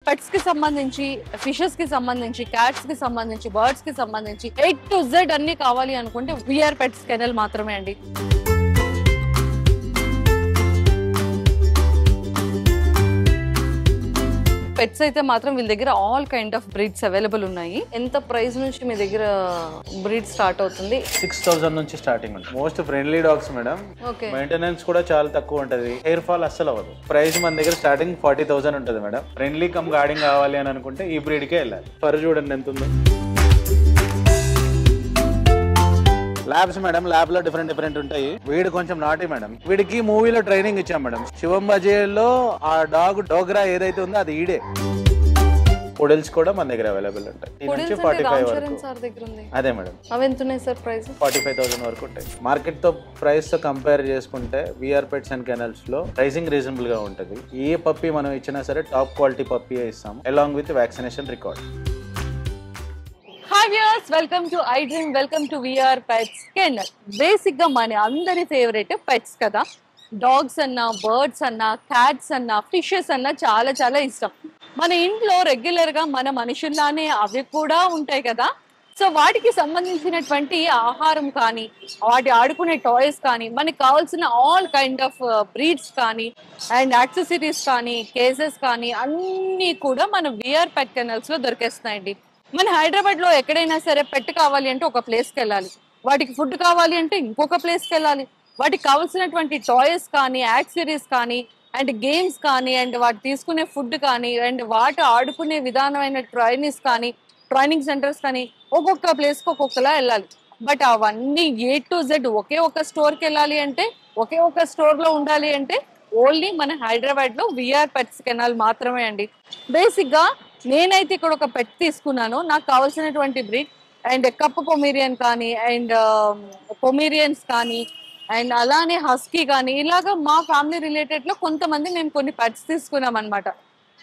Pets కి సంబంధించి, fishes కి సంబంధించి, క్యాట్స్ కి సంబంధించి, బర్డ్స్ కి సంబంధించి A to Z అన్ని కావాలి అనుకుంటే విఆర్ పెట్స్ కెనల్ మాత్రమే అండి. పెట్స్ అయితే మాత్రం వీళ్ళ దగ్గర all kind of breeds available ఉన్నాయి. ఎంత ప్రైస్ నుంచి మీ దగ్గర బ్రీడ్ స్టార్ట్ అవుతుంది? 6000 నుంచి స్టార్టింగ్ ఉంటుంది. Most friendly dogs madam. Maintenance కూడా చాలా తక్కువ ఉంటది, హెయిర్ ఫాల్ అస్సలు అవ్వదు. ప్రైస్ మన దగ్గర స్టార్టింగ్ 40,000 ఉంటుంది మేడం. ఫ్రెండ్లీ కమ్ గార్డింగ్ కావాలి అని అనుకుంటే ఈ బ్రీడ్ కే వెళ్ళాలి. ఫర్ చూడండి ఎంత ఉందో. ల్యాబ్స్ మేడం, ల్యాబ్ లో డిఫరెంట్ ఉంటాయి. వీడు కొంచెం నాటి మేడం. వీడికి మూవీలో ట్రైనింగ్ ఇచ్చాం మేడం. శివం బజేలో ఆ డాగ్ డోగ్రా ఏదైతే ఉందో అది ఈడే. పొడల్స్ కూడా మన దగ్గర అవైలబుల్ ఉంటాయి. 45 వరకు. అదే మేడం. అవి ఎంత ఉన్నాయి సార్ ప్రైస్? 45,000 వరకు ఉంటాయి. మార్కెట్ తో ప్రైస్ తో కంపేర్ చేసుకుంటే విఆర్ పెట్స్ అండ్ కెనల్స్ లో ప్రైసింగ్ రీజనబుల్ గా ఉంటది. ఏ పప్పీ మనం ఇచ్చినా సరే టాప్ క్వాలిటీ పప్పీ ఇస్తాం, along with vaccination record. Hi viewers, welcome to I dream, welcome to VR pets kennel. Basic గా మన అందరి ఫేవరెట్ పెట్స్ కదా. డాగ్స్ అన్నా, బర్డ్స్ అన్నా, క్యాట్స్ అన్నా, ఫిషెస్ అన్నా చాలా చాలా ఇష్టం. మన ఇంట్లో రెగ్యులర్ గా మన మనుషుల్లానే అవి కూడా ఉంటాయి కదా. సో వాటికి సంబంధించినటువంటి ఆహారం కానీ, వాటి ఆడుకునే టాయ్స్ కానీ, మనకి కావాల్సిన ఆల్ కైండ్ ఆఫ్ బ్రీడ్స్ కానీ అండ్ యాక్సెసరీస్ కానీ, కేసెస్ కానీ అన్నీ కూడా మన విఆర్ పెట్ కెనల్స్ లో దొరికేస్తున్నాయండి. మన హైదరాబాద్ లో ఎక్కడైనా సరే పెట్ కావాలి అంటే ఒక ప్లేస్కి వెళ్ళాలి, వాటికి ఫుడ్ కావాలి అంటే ఇంకొక ప్లేస్కి వెళ్ళాలి, వాటికి కావాల్సినటువంటి టాయ్స్ కానీ, యాక్సెసరీస్ కానీ అండ్ గేమ్స్ కానీ అండ్ వాటి తీసుకునే ఫుడ్ కానీ అండ్ వాటి ఆడుకునే విధానమైన ట్రైనింగ్ సెంటర్స్ కానీ ఒక్కొక్క ప్లేస్కి ఒక్కొక్కలా వెళ్ళాలి. బట్ అవన్నీ A to Z ఒకే ఒక స్టోర్కి వెళ్ళాలి అంటే, ఒకే ఒక స్టోర్లో ఉండాలి అంటే ఓన్లీ మన హైదరాబాద్ లో విఆర్ పెట్స్ కెనాల్ మాత్రమే అండి. బేసిక్ గా నేనైతే ఇక్కడ ఒక పెట్ తీసుకున్నాను. నాకు కావాల్సినటువంటి బ్రీడ్ అండ్ కప్ పొమేరియన్ కానీ అండ్ పొమేరియన్స్ కానీ అండ్ అలానే హస్కీ కానీ, ఇలాగా మా ఫ్యామిలీ రిలేటెడ్ లో కొంతమంది మేము కొన్ని పెట్స్ తీసుకున్నాం అనమాట.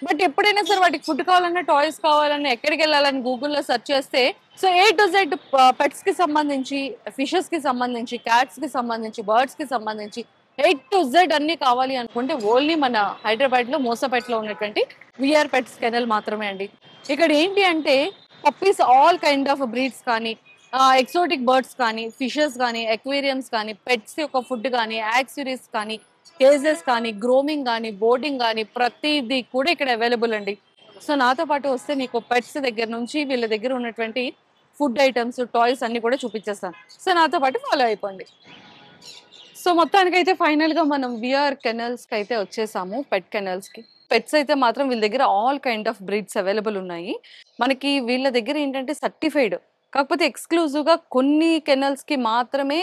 బట్ ఎప్పుడైనా సరే వాటికి ఫుడ్ కావాలన్నా, టాయ్స్ కావాలన్నా, ఎక్కడికి వెళ్ళాలని గూగుల్లో సెర్చ్ చేస్తే so A to Z pets కి సంబంధించి, ఫిషెస్ కి సంబంధించి, క్యాట్స్ కి సంబంధించి, బర్డ్స్ కి సంబంధించి A to Z అన్ని కావాలి అనుకుంటే ఓన్లీ మన హైదరాబాద్ లో మోసపేటలో ఉన్నటువంటి విఆర్ పెట్స్ కెనల్ మాత్రమే అండి. ఇక్కడ ఏంటి అంటే puppies all kind of breeds కానీ, ఎక్సోటిక్ బర్డ్స్ కానీ, ఫిషెస్ కానీ, ఎక్వేరియంస్ కానీ, పెట్స్ యొక్క ఫుడ్ కానీ, యాక్సెసరీస్ కానీ, కేజెస్ కానీ, గ్రోమింగ్ కానీ, బోర్డింగ్ కానీ ప్రతిదీ కూడా ఇక్కడ అవైలబుల్ అండి. సో నాతో పాటు వస్తే మీకు పెట్స్ దగ్గర నుంచి వీళ్ళ దగ్గర ఉన్నటువంటి ఫుడ్ ఐటమ్స్, టాయ్స్ అన్ని కూడా చూపించేస్తాను. సో నాతో పాటు ఫాలో అయిపోండి. సో మొత్తానికైతే ఫైనల్ గా మనం విఆర్ కెనల్స్ కి అయితే వచ్చేసాము. పెట్ కెనల్స్ కి పెట్స్ అయితే మాత్రం వీళ్ళ దగ్గర all kind of breeds available ఉన్నాయి. మనకి వీళ్ళ దగ్గర ఏంటంటే సర్టిఫైడ్, కాకపోతే ఎక్స్క్లూజివ్ గా కొన్ని కెనల్స్ కి మాత్రమే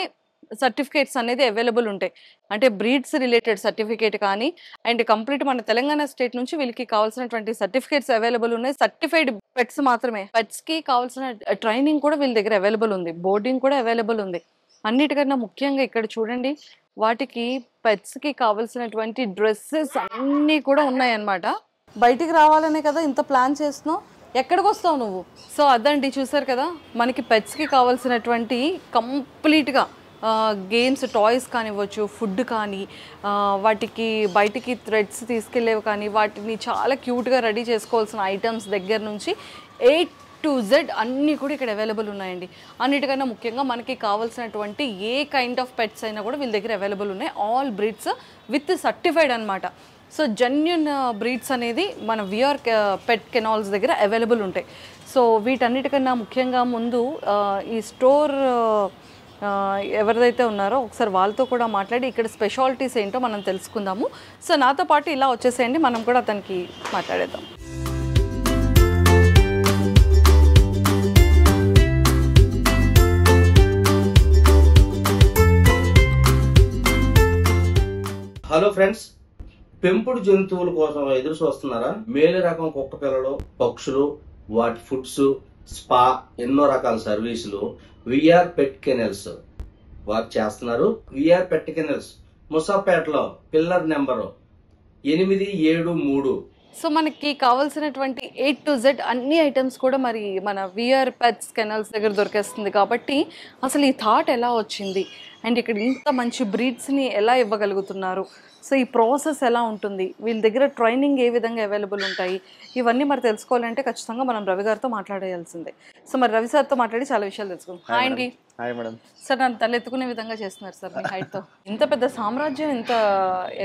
సర్టిఫికేట్స్ అనేది అవైలబుల్ ఉంటాయి. అంటే బ్రీడ్స్ రిలేటెడ్ సర్టిఫికేట్ కానీ అండ్ కంప్లీట్ మన తెలంగాణ స్టేట్ నుంచి వీళ్ళకి కావాల్సినటువంటి సర్టిఫికేట్స్ అవైలబుల్ ఉన్నాయి. సర్టిఫైడ్ పెట్స్ మాత్రమే. పెట్స్ కి కావాల్సిన ట్రైనింగ్ కూడా వీళ్ళ దగ్గర అవైలబుల్ ఉంది, బోర్డింగ్ కూడా అవైలబుల్ ఉంది. అన్నిటికన్నా ముఖ్యంగా ఇక్కడ చూడండి, వాటికి పెట్స్ కి కావాల్సినటువంటి డ్రెస్సెస్ అన్నీ కూడా ఉన్నాయన్నమాట. బయటికి రావాలనే కదా ఇంత ప్లాన్ చేస్తున్నావు, ఎక్కడికి వస్తావు నువ్వు? సో అదండి, చూసారు కదా మనకి పెట్స్ కి కావాల్సినటువంటి కంప్లీట్గా గేమ్స్, టాయ్స్ కానివ్వచ్చు, ఫుడ్ కానీ, వాటికి బయటికి థ్రెడ్స్ తీసుకెళ్ళేవి కానీ, వాటిని చాలా క్యూట్గా రెడీ చేసుకోవాల్సిన ఐటమ్స్ దగ్గర నుంచి A to Z అన్నీ కూడా ఇక్కడ అవైలబుల్ ఉన్నాయండి. అన్నిటికన్నా ముఖ్యంగా మనకి కావాల్సినటువంటి ఏ కైండ్ ఆఫ్ పెట్స్ అయినా కూడా వీళ్ళ దగ్గర అవైలబుల్ ఉన్నాయి. ఆల్ బ్రీడ్స్ విత్ సర్టిఫైడ్ అనమాట. సో జెన్యూన్ బ్రీడ్స్ అనేది మన విఆర్ పెట్ కెనాల్స్ దగ్గర అవైలబుల్ ఉంటాయి. సో వీటన్నిటికన్నా ముఖ్యంగా ముందు ఈ స్టోర్ ఎవరిదైతే ఉన్నారో ఒకసారి వాళ్ళతో కూడా మాట్లాడి ఇక్కడ స్పెషాలిటీస్ ఏంటో మనం తెలుసుకుందాము. సో నాతో పాటు ఇలా వచ్చేసేయండి, మనం కూడా అతనికి మాట్లాడేద్దాం. హలో ఫ్రెండ్స్, పెంపుడు జంతువుల కోసం ఎదురు చూస్తున్నారా? మేలు రకం కుక్క పిల్లలు, పక్షులు, వాటి ఫుడ్స్, స్పా, ఎన్నో రకాల సర్వీసులు విఆర్ పెట్ కెనల్స్ వారు చేస్తున్నారు. విఆర్ పెట్ కెనల్స్ ముసాపేటలో పిల్లర్ నెంబరు 873 సో మనకి కావాల్సినటువంటి A to Z అన్ని ఐటమ్స్ కూడా మరి మన విఆర్ పెట్స్ కెనల్స్ దగ్గర దొరికేస్తుంది కాబట్టి అసలు ఈ థాట్ ఎలా వచ్చింది అండ్ ఇక్కడ ఇంత మంచి బ్రీడ్స్ని ఎలా ఇవ్వగలుగుతున్నారు, సో ఈ ప్రాసెస్ ఎలా ఉంటుంది, వీళ్ళ దగ్గర ట్రైనింగ్ ఏ విధంగా అవైలబుల్ ఉంటాయి, ఇవన్నీ మరి తెలుసుకోవాలంటే ఖచ్చితంగా మనం రవి గారితో మాట్లాడేయాల్సిందే. సో మరి రవి సార్తో మాట్లాడి చాలా విషయాలు తెలుసుకుందాం. హాయ్ అండి. Hi madam. సార్ నన్ను తలెత్తుకునే విధంగా చేస్తున్నారు సార్ మీ హైట్తో. ఇంత పెద్ద సామ్రాజ్యం ఇంత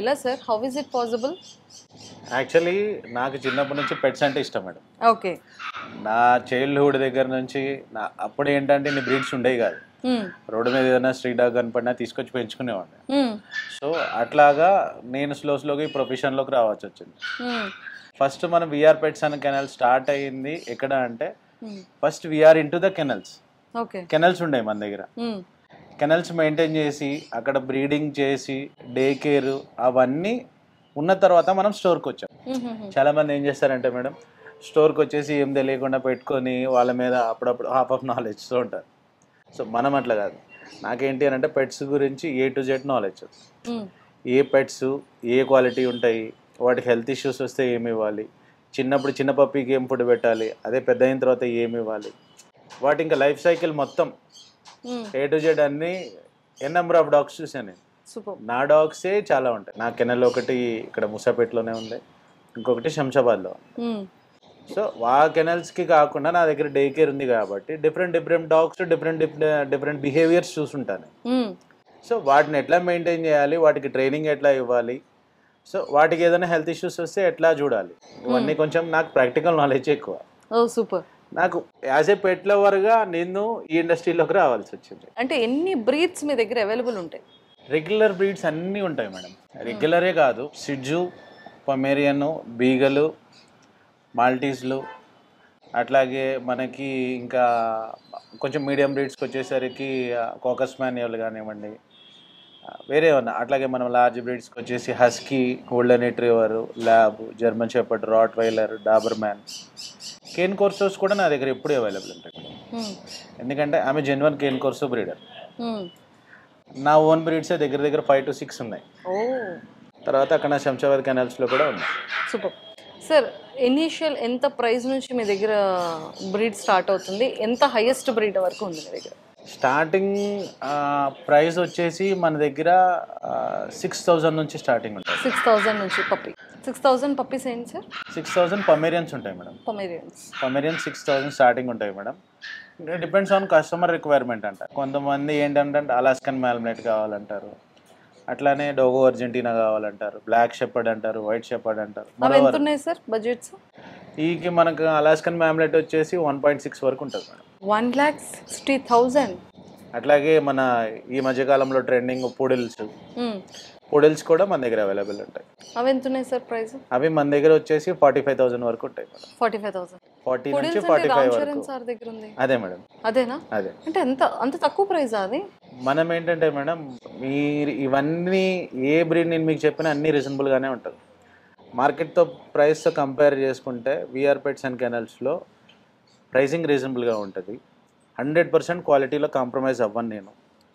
ఎలా sir, how is it possible? Actually నాకు చిన్నప్పటి నుంచి పెట్స్ అంటే ఇష్టం మేడం. ఓకే. నా చైల్డ్హుడ్ దగ్గర నుంచి అప్పుడు ఏంటంటే ఇన్ని బ్రీడ్స్ ఉండేవి కాదు. రోడ్డు మీద ఏదైనా స్ట్రీట్ డాగ్ కనపడినా తీసుకొచ్చి పెంచుకునేవాడిని. సో అట్లాగా నేను స్లోగా ఈ ప్రొఫెషన్లోకి రావాల్సి వచ్చింది. ఫస్ట్ మనం విఆర్ పెట్స్ అనే కెనల్ స్టార్ట్ అయ్యింది ఎక్కడ అంటే, first VR into the kennels. Kennels ఉండే మన దగ్గర. కెనల్స్ మెయింటైన్ చేసి అక్కడ బ్రీడింగ్ చేసి డే కేర్ అవన్నీ ఉన్న తర్వాత మనం స్టోర్కి వచ్చాం. చాలా మంది ఏం చేస్తారంటే మేడం, స్టోర్కి వచ్చేసి ఏం తెలియకుండా పెట్టుకొని వాళ్ళ మీద అప్పుడప్పుడు హాఫ్ ఆఫ్ నాలెడ్జ్తో ఉంటారు. సో మనం అట్లా కాదు. నాకేంటి అని అంటే పెట్స్ గురించి A to Z knowledge. A pets A quality ఉంటాయి, వాటికి హెల్త్ ఇష్యూస్ వస్తే ఏమి ఇవ్వాలి, చిన్నప్పుడు చిన్న పప్పీకి ఏం ఫుడ్ పెట్టాలి, అదే పెద్ద అయిన తర్వాత ఏమి ఇవ్వాలి, వాటి ఇంకా లైఫ్ సైకిల్ మొత్తం A to Z అన్ని నెంబర్ ఆఫ్ డాగ్స్ చూసాను నేను. నా డాగ్సే చాలా ఉంటాయి. నా కెనల్ ఒకటి ఇక్కడ ముసాపేటలోనే ఉంది, ఇంకొకటి శంషాబాద్లో. సో ఆ కెనల్స్కి కాకుండా నా దగ్గర డే కేర్ ఉంది కాబట్టి డిఫరెంట్ డాగ్స్ డిఫరెంట్ బిహేవియర్స్ చూసుంటాను. సో వాటిని ఎట్లా మెయింటైన్ చేయాలి, వాటికి ట్రైనింగ్ ఎట్లా ఇవ్వాలి, సో వాటికి ఏదైనా హెల్త్ ఇష్యూస్ వస్తే ఎట్లా చూడాలి, ఇవన్నీ కొంచెం నాకు ప్రాక్టికల్ నాలెడ్జ్ ఎక్కువ. సూపర్. నాకు యాజ్ ఏ పెట్ లవర్గా నేను ఈ ఇండస్ట్రీలోకి రావాల్సి వచ్చింది. అంటే ఎన్ని బ్రీడ్స్ మీ దగ్గర అవైలబుల్ ఉంటాయి? రెగ్యులర్ బ్రీడ్స్ అన్నీ ఉంటాయి మేడం. రెగ్యులరే కాదు, సిడ్జు, పొమేరియన్, బీగలు, మాల్టీస్లు, అట్లాగే మనకి ఇంకా కొంచెం మీడియం బ్రీడ్స్కి వచ్చేసరికి కోకస్ మాన్యువల్ కానివ్వండి, వేరే ఉన్నా. అట్లాగే మనం లార్జ్ బ్రీడ్స్కి వచ్చేసి husky, golden retriever, lab, German shepherd, rottweiler, doberman, cane corsos కూడా నా దగ్గర ఎప్పుడు అవైలబుల్ ఉంటాయి. ఎందుకంటే ఆమె జెన్యున్ కేన్ కోర్సో బ్రీడర్. నా ఓన్ బ్రీడ్సే దగ్గర 5 to 6 ఉన్నాయి. తర్వాత అక్కడ శంషాబాద్ కెనాల్స్లో కూడా ఉన్నాయి. సూపర్. సార్ ఇనీషియల్ ఎంత ప్రైస్ నుంచి మీ దగ్గర బ్రీడ్ స్టార్ట్ అవుతుంది, ఎంత హైయెస్ట్ బ్రీడ్ వరకు ఉంది మీ దగ్గర? స్టార్టింగ్ ప్రైస్ వచ్చేసి మన దగ్గర 6,000 నుంచి స్టార్టింగ్ ఉంటుంది. 6,000 నుంచి పప్పీ. 6,000 పప్పీస్ ఏంటి సార్? 6,000 పమేరియన్స్ ఉంటాయి మేడం. పమేరియన్స్ 6,000 స్టార్టింగ్ ఉంటాయి madam. Depends on customer requirement అంట. కొంతమంది ఏంటంటే అలాస్కన్ మ్యాల్మనేట్ కావాలంటారు, అట్లానే డోగో అర్జెంటీనా కావాలంటారు, బ్లాక్ షెపర్డ్ అంటారు, వైట్ షెపర్డ్ అంటారు. బడ్జెట్స్ ఈకి మనకు అలాస్కన్ మ్యామ్లెట్ వచ్చేసి 1.6 వరకు ఉంటుంది మేడం. 1,60,000. అట్లాగే మన ఈ మధ్యకాలంలో ట్రెండింగ్ పూడిల్స్ కూడా మన దగ్గర అవైలబుల్ ఉంటాయి. అవి ఎంత ఉన్నాయి సార్ ప్రైస్? అవి మన దగ్గర వచ్చేసి 45,000 వరకు ఉంటాయి మేడం. 45,000. 40 నుంచి 45 వరకు. సార్ దగ్గర ఉంది. అదే మేడం. అదేనా? అదే. అంటే అంత తక్కువ ప్రైస్ అది? మనం ఏంటంటే మేడం, మీరు ఇవన్నీ ఏ బ్రీడ్ నేను మీకు చెప్పిన అన్ని రీజనబుల్ గానే ఉంటుంది. మార్కెట్తో ప్రైస్తో కంపేర్ చేసుకుంటే విఆర్ పెట్స్ అండ్ కెనల్స్లో ప్రైసింగ్ రీజనబుల్గా ఉంటుంది. 100% క్వాలిటీలో కాంప్రమైజ్ అవ్వను నేను.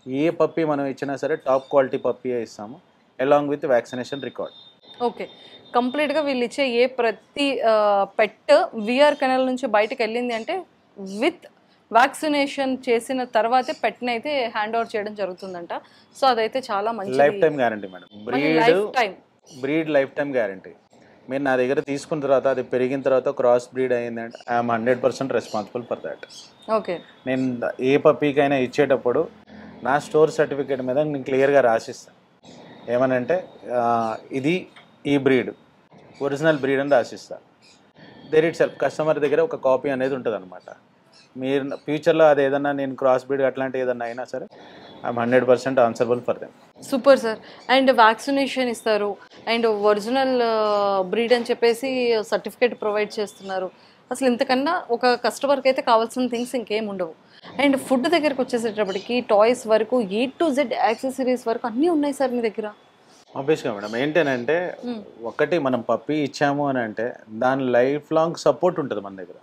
ఏ పప్పీ మనం ఇచ్చినా సరే టాప్ క్వాలిటీ పప్పీయే ఇస్తాము, along with vaccination record. Okay. కంప్లీట్గా వీళ్ళు ఇచ్చే ప్రతి పెట్ విఆర్ కెనల్ నుంచి బయటకు వెళ్ళింది అంటే విత్ వ్యాక్సినేషన్ చేసిన తర్వాతే పెట్ని అయితే హ్యాండ్ ఓవర్ చేయడం జరుగుతుందంట. సో అదైతే చాలా మంచి life time guarantee madam. Breed life time guarantee. మీరు నా దగ్గర తీసుకున్న తర్వాత అది పెరిగిన తర్వాత క్రాస్ బ్రీడ్ అయ్యిందంటే I'm 100% responsible for that. Okay. నేను ఏ పప్పీకైనా ఇచ్చేటప్పుడు నా స్టోర్ సర్టిఫికేట్ మీద నేను క్లియర్గా రాసిస్తాను. ఏమనంటే ఇది ఈ బ్రీడ్, ఒరిజినల్ బ్రీడ్ అని రాసిస్తాను. దేర్ ఇట్ సెల్ఫ్ కస్టమర్ దగ్గర ఒక కాపీ అనేది ఉంటుంది అనమాట. మీరు ఫ్యూచర్లో అది ఏదన్నా నేను క్రాస్ బ్రీడ్ అట్లాంటి ఏదన్నా అయినా సరే I'm 100% answerable for them. Super sir. And vaccination ఇస్తారు అండ్ ఒరిజినల్ బ్రీడ్ అని చెప్పేసి సర్టిఫికేట్ ప్రొవైడ్ చేస్తున్నారు. అసలు ఇంతకన్నా ఒక కస్టమర్కి అయితే కావాల్సిన థింగ్స్ ఇంకేం ఉండవు. అండ్ ఫుడ్ దగ్గరకు వచ్చేసేటప్పటికి టాయ్స్ వరకు A to Z యాక్సెసరీస్ వరకు అన్నీ ఉన్నాయి సార్ మీ దగ్గర. ఆబ్వియస్గా మేడం. ఏంటంటే ఒకటి మనం పప్పీ ఇచ్చాము అని అంటే దాని లైఫ్ లాంగ్ సపోర్ట్ ఉంటుంది మన దగ్గర.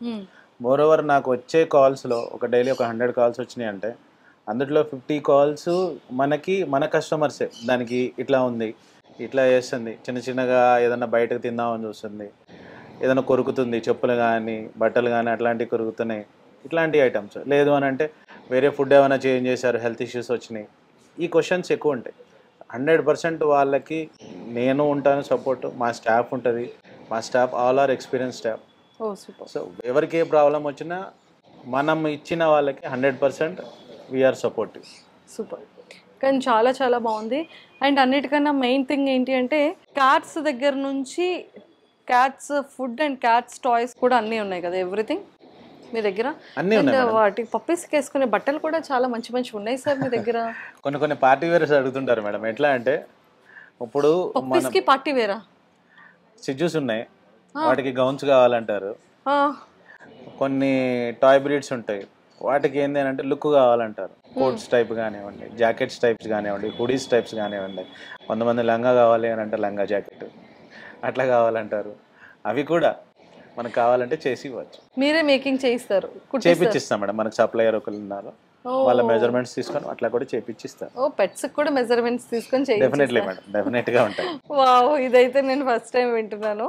మోర్ ఓవర్ నాకు వచ్చే కాల్స్లో ఒక డైలీ ఒక 100 కాల్స్ వచ్చినాయి అంటే అందులో 50 కాల్స్ మన కస్టమర్సే. దానికి ఇట్లా ఉంది, ఇట్లా చేస్తుంది, చిన్నగా ఏదన్నా బయటకు తిందామని చూస్తుంది, ఏదైనా కొరుకుతుంది, చెప్పులు కానీ బట్టలు కానీ అట్లాంటివి కొరుకుతున్నాయి, ఇట్లాంటి ఐటమ్స్. లేదు అని అంటే వేరే ఫుడ్ ఏమైనా చేంజ్ చేశారు, హెల్త్ ఇష్యూస్ వచ్చినాయి, ఈ క్వశ్చన్స్ ఎక్కువ ఉంటాయి. 100% వాళ్ళకి నేను ఉంటాను సపోర్ట్, మా స్టాఫ్ ఉంటుంది. మా staff all are experience staff. So ఎవరికి ఏ ప్రాబ్లం వచ్చినా మనం ఇచ్చిన వాళ్ళకి 100% వీఆర్ సపోర్టివ్. సూపర్. కానీ చాలా చాలా బాగుంది. అండ్ అన్నిటికన్నా మెయిన్ థింగ్ ఏంటి అంటే క్యాట్స్ దగ్గర నుంచి cats food and cats toys కూడా అన్నీ ఉన్నాయి కదా, ఎవ్రీథింగ్ మీ దగ్గర. అన్నీ అండ్ ఉన్నాయి. వాటి పప్పీస్కి వేసుకునే బట్టలు కూడా చాలా మంచి మంచి ఉన్నాయి సార్ మీ దగ్గర. కొన్ని పార్టీ వేర్స్ అడుగుతుంటారు మేడం. ఎట్లా అంటే ఇప్పుడు పప్పీస్కి పార్టీ వేరా సిజ్జూస్ ఉన్నాయి, వాటికి గౌన్స్ కావాలంటారు. కొన్ని టాయ్ బ్రీడ్స్ ఉంటాయి, వాటికి ఏంటి అంటే లుక్ కావాలంటారు. కోట్స్ టైప్ కానివ్వండి, జాకెట్స్ టైప్స్ కానివ్వండి, హుడీస్ టైప్స్ కానివ్వండి. కొంతమంది లంగా కావాలి అని అంటే లంగా జాకెట్ అట్లా కావాలంటారు. అవి కూడా మనకు కావాలంటే చేసి ఇవ్వచ్చు. మీరే మేకింగ్ చేయిస్తారు, చేపిచ్చిస్తాం మేడం. మనకు సప్లయర్ ఒకరు ఉన్నారు, వాళ్ళ మెజర్మెంట్స్ తీసుకొని అట్లా కూడా చేపిచ్చిస్తారు. ఓ పెట్స్ కూడా మెజర్మెంట్స్ తీసుకొని డెఫినెట్లీ మేడం, డెఫినెట్ గా ఉంటాయి. వావ్, ఇదైతే నేను ఫస్ట్ టైం వింటున్నాను.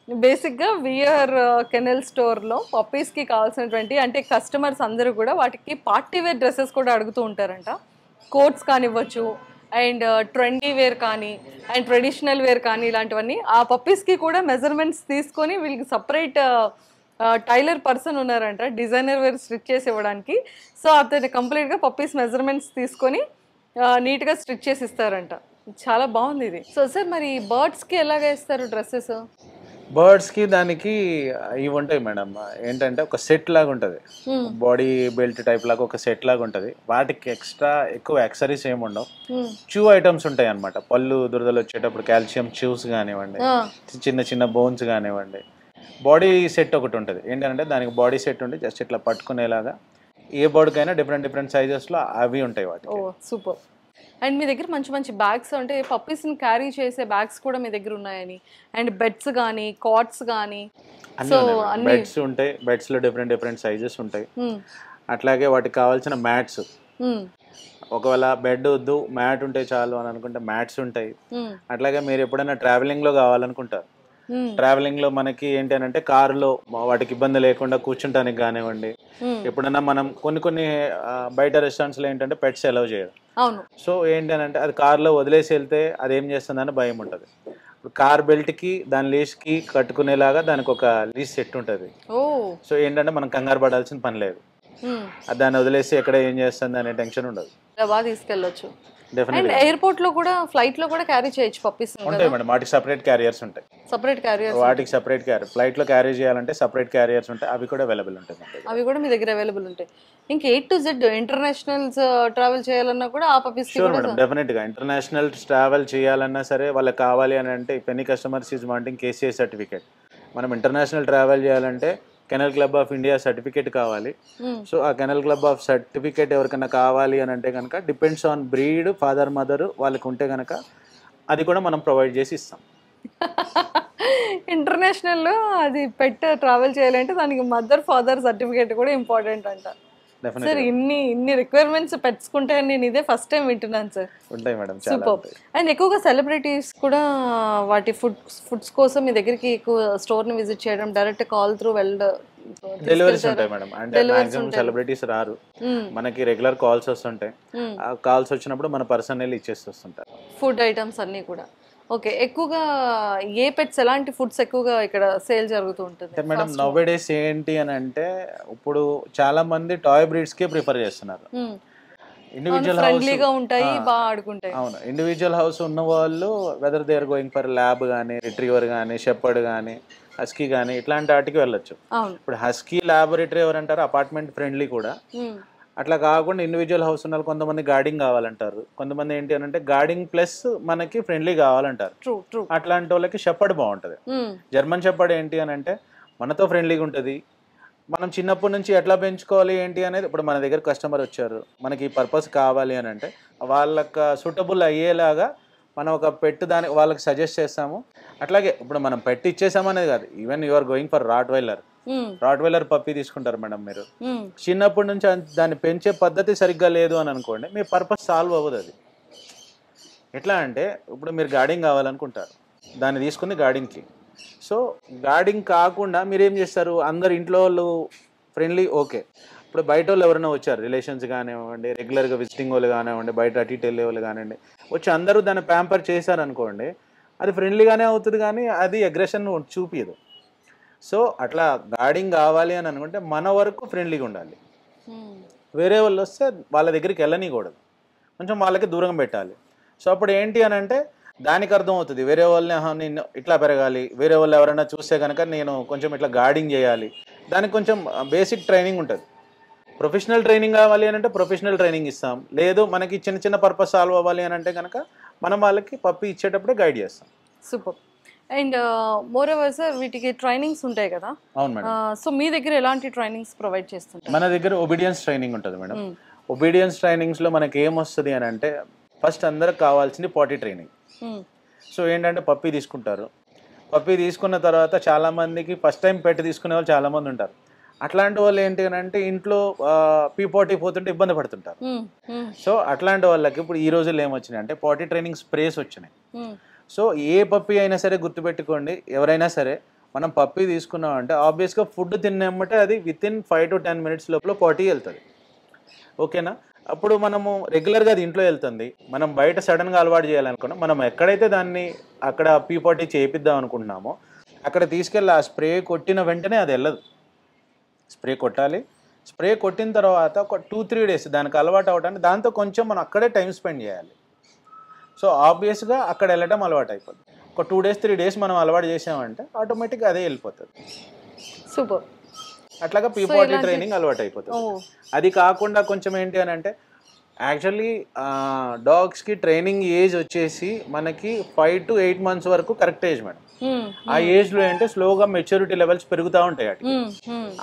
బేసిక్గా విఆర్ కెనెల్ స్టోర్లో పప్పీస్కి కావాల్సినటువంటి అంటే కస్టమర్స్ అందరూ కూడా వాటికి పార్టీ వేర్ డ్రెస్సెస్ కూడా అడుగుతూ ఉంటారంట. కోట్స్ కానివ్వచ్చు, అండ్ ట్రెండీ వేర్ కానీ, అండ్ ట్రెడిషనల్ వేర్ కానీ, ఇలాంటివన్నీ ఆ పప్పీస్కి కూడా మెజర్మెంట్స్ తీసుకొని వీళ్ళకి సపరేట్ టైలర్ పర్సన్ ఉన్నారంట డిజైనర్ వేర్ స్టిచ్ చేసి ఇవ్వడానికి. సో అతను కంప్లీట్గా పప్పీస్ మెజర్మెంట్స్ తీసుకొని నీట్గా స్టిచ్ చేసి ఇస్తారంట. చాలా బాగుంది ఇది. సో సార్ మరి బర్డ్స్కి ఎలాగ ఇస్తారు డ్రెస్సెస్? బర్డ్స్కి దానికి ఇవి ఉంటాయి మేడం. ఏంటంటే ఒక సెట్ లాగా ఉంటుంది, బాడీ బెల్ట్ టైప్ లాగా ఒక సెట్ లాగా ఉంటుంది. వాటికి ఎక్స్ట్రా ఎక్కువ యాక్సరీస్ ఏమి ఉండవు. చూ ఐటమ్స్ ఉంటాయి అనమాట. పళ్ళు దురదలు వచ్చేటప్పుడు కాల్షియం చూస్ కానివ్వండి, చిన్న చిన్న బోన్స్ కానివ్వండి. బాడీ సెట్ ఒకటి ఉంటుంది. ఏంటంటే దానికి బాడీ సెట్ ఉంటే జస్ట్ ఇట్లా పట్టుకునేలాగా ఏ బర్డ్కైనా డిఫరెంట్ సైజెస్లో అవి ఉంటాయి వాటికి. ఓ సూపర్. అండ్ మీ దగ్గర మంచి మంచి బ్యాగ్స్ అంటే పప్పీస్ని క్యారీ చేసే బ్యాగ్స్ కూడా మీ దగ్గర ఉన్నాయని, అండ్ బెడ్స్ కానీ కాట్స్ కానీ. సో బెడ్స్ ఉంటాయి, బెడ్స్ లో డిఫరెంట్ సైజెస్ ఉంటాయి. అట్లాగే వాటికి కావాల్సిన మ్యాట్స్, ఒకవేళ బెడ్ వద్దు మ్యాట్ ఉంటే చాలు అని అనుకుంటే మ్యాట్స్ ఉంటాయి. అట్లాగే మీరు ఎప్పుడైనా ట్రావెలింగ్ లో కావాలనుకుంటారు, ట్రావెలింగ్ లో మనకి ఏంటి అని అంటే కారులో వాటికి ఇబ్బంది లేకుండా కూర్చుంటానికి కానివ్వండి. ఎప్పుడైనా మనం కొన్ని బయట రెస్టారెంట్స్ లో ఏంటంటే పెట్స్ అలౌ చేయరు. సో ఏంటి అని అంటే అది కార్లో వదిలేసి వెళ్తే అది ఏం చేస్తుందని భయం ఉంటుంది. ఇప్పుడు కార్ బెల్ట్ కి దాని లీస్ కి కట్టుకునేలాగా దానికి ఒక లీస్ సెట్ ఉంటుంది. సో ఏంటంటే మనం కంగారు పడాల్సిన పని లేదు. దాన్ని వదిలేసి ఎక్కడ ఏం చేస్తుంది అనే టెన్షన్ ఉండదు, బాగా తీసుకెళ్ళొచ్చు. అండ్ ఎయిర్పోర్ట్ లో కూడా ఫ్లైట్ లో కూడా క్యారీ చేయొచ్చు పప్పీస్ ఉంటాయి మేడం. వాటికి సపరేట్ క్యారియర్స్ ఉంటాయి, సపరేట్ క్యారియర్స్. వాటికి సపరేట్ క్యారియర్ ఫ్లైట్ లో క్యారీ చేయాలంటే సపరేట్ క్యారియర్స్ ఉంటాయి, అవి కూడా అవైలబుల్ ఉంటాయి. అవి కూడా మీ దగ్గర అవైలబుల్ ఉంటాయి. ఇంకా A to Z internationals travel చేయాలన్నా కూడా ఆ పప్పీస్ షూర్ మేడం, డెఫినెట్ గా ఇంటర్నేషనల్ ట్రావెల్ చేయాలన్నా సరే వాళ్ళకి కావాలి అని అంటే if any customers is wanting KCI certificate, మనం ఇంటర్నేషనల్ ట్రావెల్ చేయాలంటే kennel club of India certificate కావాలి. సో ఆ కెనల్ క్లబ్ ఆఫ్ సర్టిఫికేట్ ఎవరికైనా కావాలి అని అంటే కనుక depends on breed, father mother వాళ్ళకి ఉంటే కనుక అది కూడా మనం ప్రొవైడ్ చేసి ఇస్తాం. ఇంటర్నేషనల్లో అది పెట్ ట్రావెల్ చేయాలంటే దానికి మదర్ ఫాదర్ సర్టిఫికేట్ కూడా ఇంపార్టెంట్ అంట. సార్ ఇన్ని రిక్వైర్మెంట్స్ పెట్టుకుంటే నేను ఇదే ఫస్ట్ టైం వింటున్నాను సార్. ఉంటాయి మేడం, సూపర్. అండ్ ఎక్కువగా సెలబ్రిటీస్ కూడా వాటి ఫుడ్స్ కోసం మీ దగ్గరికి ఎక్కువ స్టోర్ ని విజిట్ చేయడం, డైరెక్ట్ కాల్ త్రూ డెలివరీస్ ఉంటాయి మేడం. అంటే మాక్సిమం సెలబ్రిటీస్ రారు, మనకి రెగ్యులర్ కాల్స్ వస్తుంటాయి. ఆ కాల్స్ వచ్చినప్పుడు మన పర్సన్ వెళ్ళి ఇచ్చేసి వస్తుంటారు ఫుడ్ ఐటమ్స్ అన్ని కూడా. ఓకే, ఎక్కువగా ఏ పెట్స్ ఎలాంటి ఫుడ్స్ ఎక్కువగా ఇక్కడ సేల్ జరుగుతూ ఉంటుంది మేడం? నౌ డేస్ ఏంటి అని అంటే ఇప్పుడు చాలా మంది టాయ్ బ్రీడ్స్ కే ప్రిఫర్ చేస్తున్నారు. ఇండివిజువల్ ఫ్రెండ్లీగా ఉంటాయి, బాగా ఆడుకుంటాయి. అవును, ఇండివిజువల్ హౌస్ ఉన్న వాళ్ళు whether they are going for lab కానీ, రిట్రీవర్ కానీ, షెపర్డ్ కానీ, హస్కీ కానీ ఇట్లాంటి వాటికి వెళ్ళొచ్చు. ఇప్పుడు హస్కీ, ల్యాబ్, రిట్రీవర్ అంటారు అపార్ట్మెంట్ ఫ్రెండ్లీ కూడా. అట్లా కాకుండా ఇండివిజువల్ హౌస్ ఉన్న కొంతమంది గార్డింగ్ కావాలంటారు, కొంతమంది ఏంటి అని అంటే గార్డింగ్ ప్లస్ మనకి ఫ్రెండ్లీ కావాలంటారు. అట్లాంటి వాళ్ళకి షెపర్డ్ బాగుంటది. జర్మన్ షెపర్డ్ ఏంటి అని అంటే మనతో ఫ్రెండ్లీగా ఉంటుంది. మనం చిన్నప్పటి నుంచి ఎట్లా పెంచుకోవాలి ఏంటి అనేది ఇప్పుడు మన దగ్గర కస్టమర్ వచ్చారు, మనకి ఈ పర్పస్ కావాలి అని అంటే వాళ్ళకి సూటబుల్ అయ్యేలాగా మనం ఒక పెట్ దానికి వాళ్ళకి సజెస్ట్ చేస్తాము. అట్లాగే ఇప్పుడు మనం పెట్ ఇచ్చేసామనేది కాదు, even you are going for rottweiler puppy తీసుకుంటారు మేడం మీరు, చిన్నప్పటి నుంచి దాన్ని పెంచే పద్ధతి సరిగ్గా లేదు అని అనుకోండి, మీ పర్పస్ సాల్వ్ అవ్వదు. అది ఎట్లా అంటే ఇప్పుడు మీరు గార్డింగ్ కావాలనుకుంటారు, దాన్ని తీసుకుని గార్డింగ్కి సో గార్డింగ్ కాకుండా మీరేం చేస్తారు, అందరు ఇంట్లో వాళ్ళు ఫ్రెండ్లీ ఓకే, ఇప్పుడు బయట వాళ్ళు ఎవరైనా వచ్చారు, రిలేషన్స్ కానివ్వండి, రెగ్యులర్గా విజిటింగ్ వాళ్ళు కానివ్వండి, బయట అటు ఇటు వెళ్ళే వాళ్ళు కానివ్వండి, వచ్చి అందరూ దాన్ని ప్యాంపర్ చేశారనుకోండి, అది ఫ్రెండ్లీగానే అవుతుంది కానీ అది అగ్రెషన్ చూపించదు. సో అట్లా గార్డింగ్ కావాలి అని అనుకుంటే మన వరకు ఫ్రెండ్లీగా ఉండాలి. వేరే వాళ్ళు వస్తే వాళ్ళ దగ్గరికి వెళ్ళనీయకూడదు, కొంచెం వాళ్ళకి దూరంగా పెట్టాలి. సో అప్పుడు ఏంటి అని అంటే దానికి అర్థం అవుతుంది, వేరే వాళ్ళని నేను ఇట్లా పెరగాలి, వేరే వాళ్ళు ఎవరైనా చూస్తే కనుక నేను కొంచెం ఇట్లా గార్డింగ్ చేయాలి, దానికి కొంచెం బేసిక్ ట్రైనింగ్ ఉంటుంది. ప్రొఫెషనల్ ట్రైనింగ్ కావాలి అని అంటే ప్రొఫెషనల్ ట్రైనింగ్ ఇస్తాం, లేదు మనకి చిన్న చిన్న పర్పస్ సాల్వ్ అవ్వాలి అని అంటే కనుక మనం వాళ్ళకి పప్పి ఇచ్చేటప్పుడే గైడ్ చేస్తాం. Super. And more over sir వీటికి ట్రైనింగ్స్ ఉంటాయి కదా? అవును మేడం. సో మీ దగ్గర ఎలాంటి ట్రైనింగ్స్ ప్రొవైడ్ చేస్తుంటారు? మన దగ్గర ఒబీడియన్స్ ట్రైనింగ్ ఉంటుంది మేడం. ఒబీడియన్స్ ట్రైనింగ్స్లో మనకి ఏమొస్తుంది అని అంటే ఫస్ట్ అందరికి కావాల్సింది పాటీ ట్రైనింగ్. సో ఏంటంటే పప్పి తీసుకుంటారు, పప్పి తీసుకున్న తర్వాత చాలామందికి ఫస్ట్ టైం పెట్టి తీసుకునే వాళ్ళు చాలామంది ఉంటారు. అట్లాంటి వాళ్ళు ఏంటి అని అంటే ఇంట్లో పీపాటీ పోతుంటే ఇబ్బంది పడుతుంటారు. సో అట్లాంటి వాళ్ళకి ఇప్పుడు ఈ రోజుల్లో ఏమొచ్చినాయి అంటే పాటీ ట్రైనింగ్ స్ప్రేస్ వచ్చినాయి. సో ఏ పప్పి అయినా సరే గుర్తుపెట్టుకోండి, ఎవరైనా సరే మనం పప్పి తీసుకున్నాం అంటే ఆబ్వియస్గా ఫుడ్ తిన్నమ్మటే అది వితిన్ 5 to 10 minutes లోపల పాటీ వెళ్తుంది. ఓకేనా? అప్పుడు మనము రెగ్యులర్గా అది ఇంట్లో వెళ్తుంది, మనం బయట సడన్గా అలవాటు చేయాలనుకున్నాం, మనం ఎక్కడైతే దాన్ని అక్కడ పీపాటీ చేపిద్దాం అనుకుంటున్నామో అక్కడ తీసుకెళ్ళి ఆ స్ప్రే కొట్టిన వెంటనే అది వెళ్ళదు. స్ప్రే కొట్టాలి, స్ప్రే కొట్టిన తర్వాత ఒక 2-3 days దానికి అలవాటు అవ్వడానికి, దాంతో కొంచెం మనం అక్కడే టైం స్పెండ్ చేయాలి. సో ఆబ్వియస్గా అక్కడ వెళ్ళడం అలవాటు అయిపోతుంది. ఒక 2 days 3 days మనం అలవాటు చేసామంటే ఆటోమేటిక్గా అదే వెళ్ళిపోతుంది. సూపర్. అట్లాగా పీపాటీ ట్రైనింగ్ అలవాటు అయిపోతుంది. అది కాకుండా కొంచెం ఏంటి అని అంటే యాక్చువల్లీ డాగ్స్కి ట్రైనింగ్ ఏజ్ వచ్చేసి మనకి 5 to 8 months వరకు కరెక్ట్ ఏజ్ మేడం. ఆ ఏజ్లో ఏంటంటే స్లోగా మెచ్యూరిటీ లెవెల్స్ పెరుగుతూ ఉంటాయి అటు.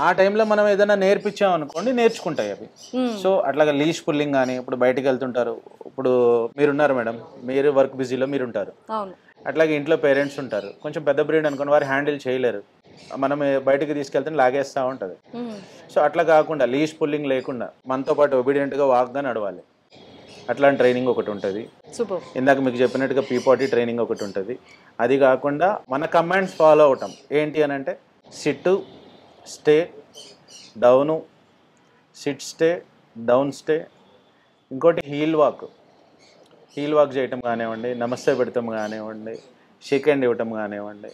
ఆ టైంలో మనం ఏదైనా నేర్పించాం అనుకోండి నేర్చుకుంటాయి అవి. సో అట్లాగా లీష్ పుల్లింగ్ కానీ, ఇప్పుడు బయటికి వెళ్తుంటారు, ఇప్పుడు మీరున్నారు మేడం, మీరు వర్క్ బిజీలో మీరు ఉంటారు, అట్లాగే ఇంట్లో పేరెంట్స్ ఉంటారు, కొంచెం పెద్ద బ్రీడ్ అనుకోండి వారు హ్యాండిల్ చేయలేరు, మనం బయటకు తీసుకెళ్తే లాగేస్తూ ఉంటుంది. సో అట్లా కాకుండా లీష్ పుల్లింగ్ లేకుండా మనతో పాటు ఒబీడియంట్గా వాక్గా నడవాలి, అట్లాంటి ట్రైనింగ్ ఒకటి ఉంటుంది. ఇందాక మీకు చెప్పినట్టుగా పీపాటీ ట్రైనింగ్ ఒకటి ఉంటుంది. అది కాకుండా మన కమాండ్స్ ఫాలో అవటం ఏంటి అని అంటే SIT, stay, down, SIT stay, down stay, ఇంకోటి హీల్ వాక్ చేయటం కానివ్వండి, నమస్తే పెడతాం కానివ్వండి, షేక్ హ్యాండ్ ఇవ్వటం కానివ్వండి,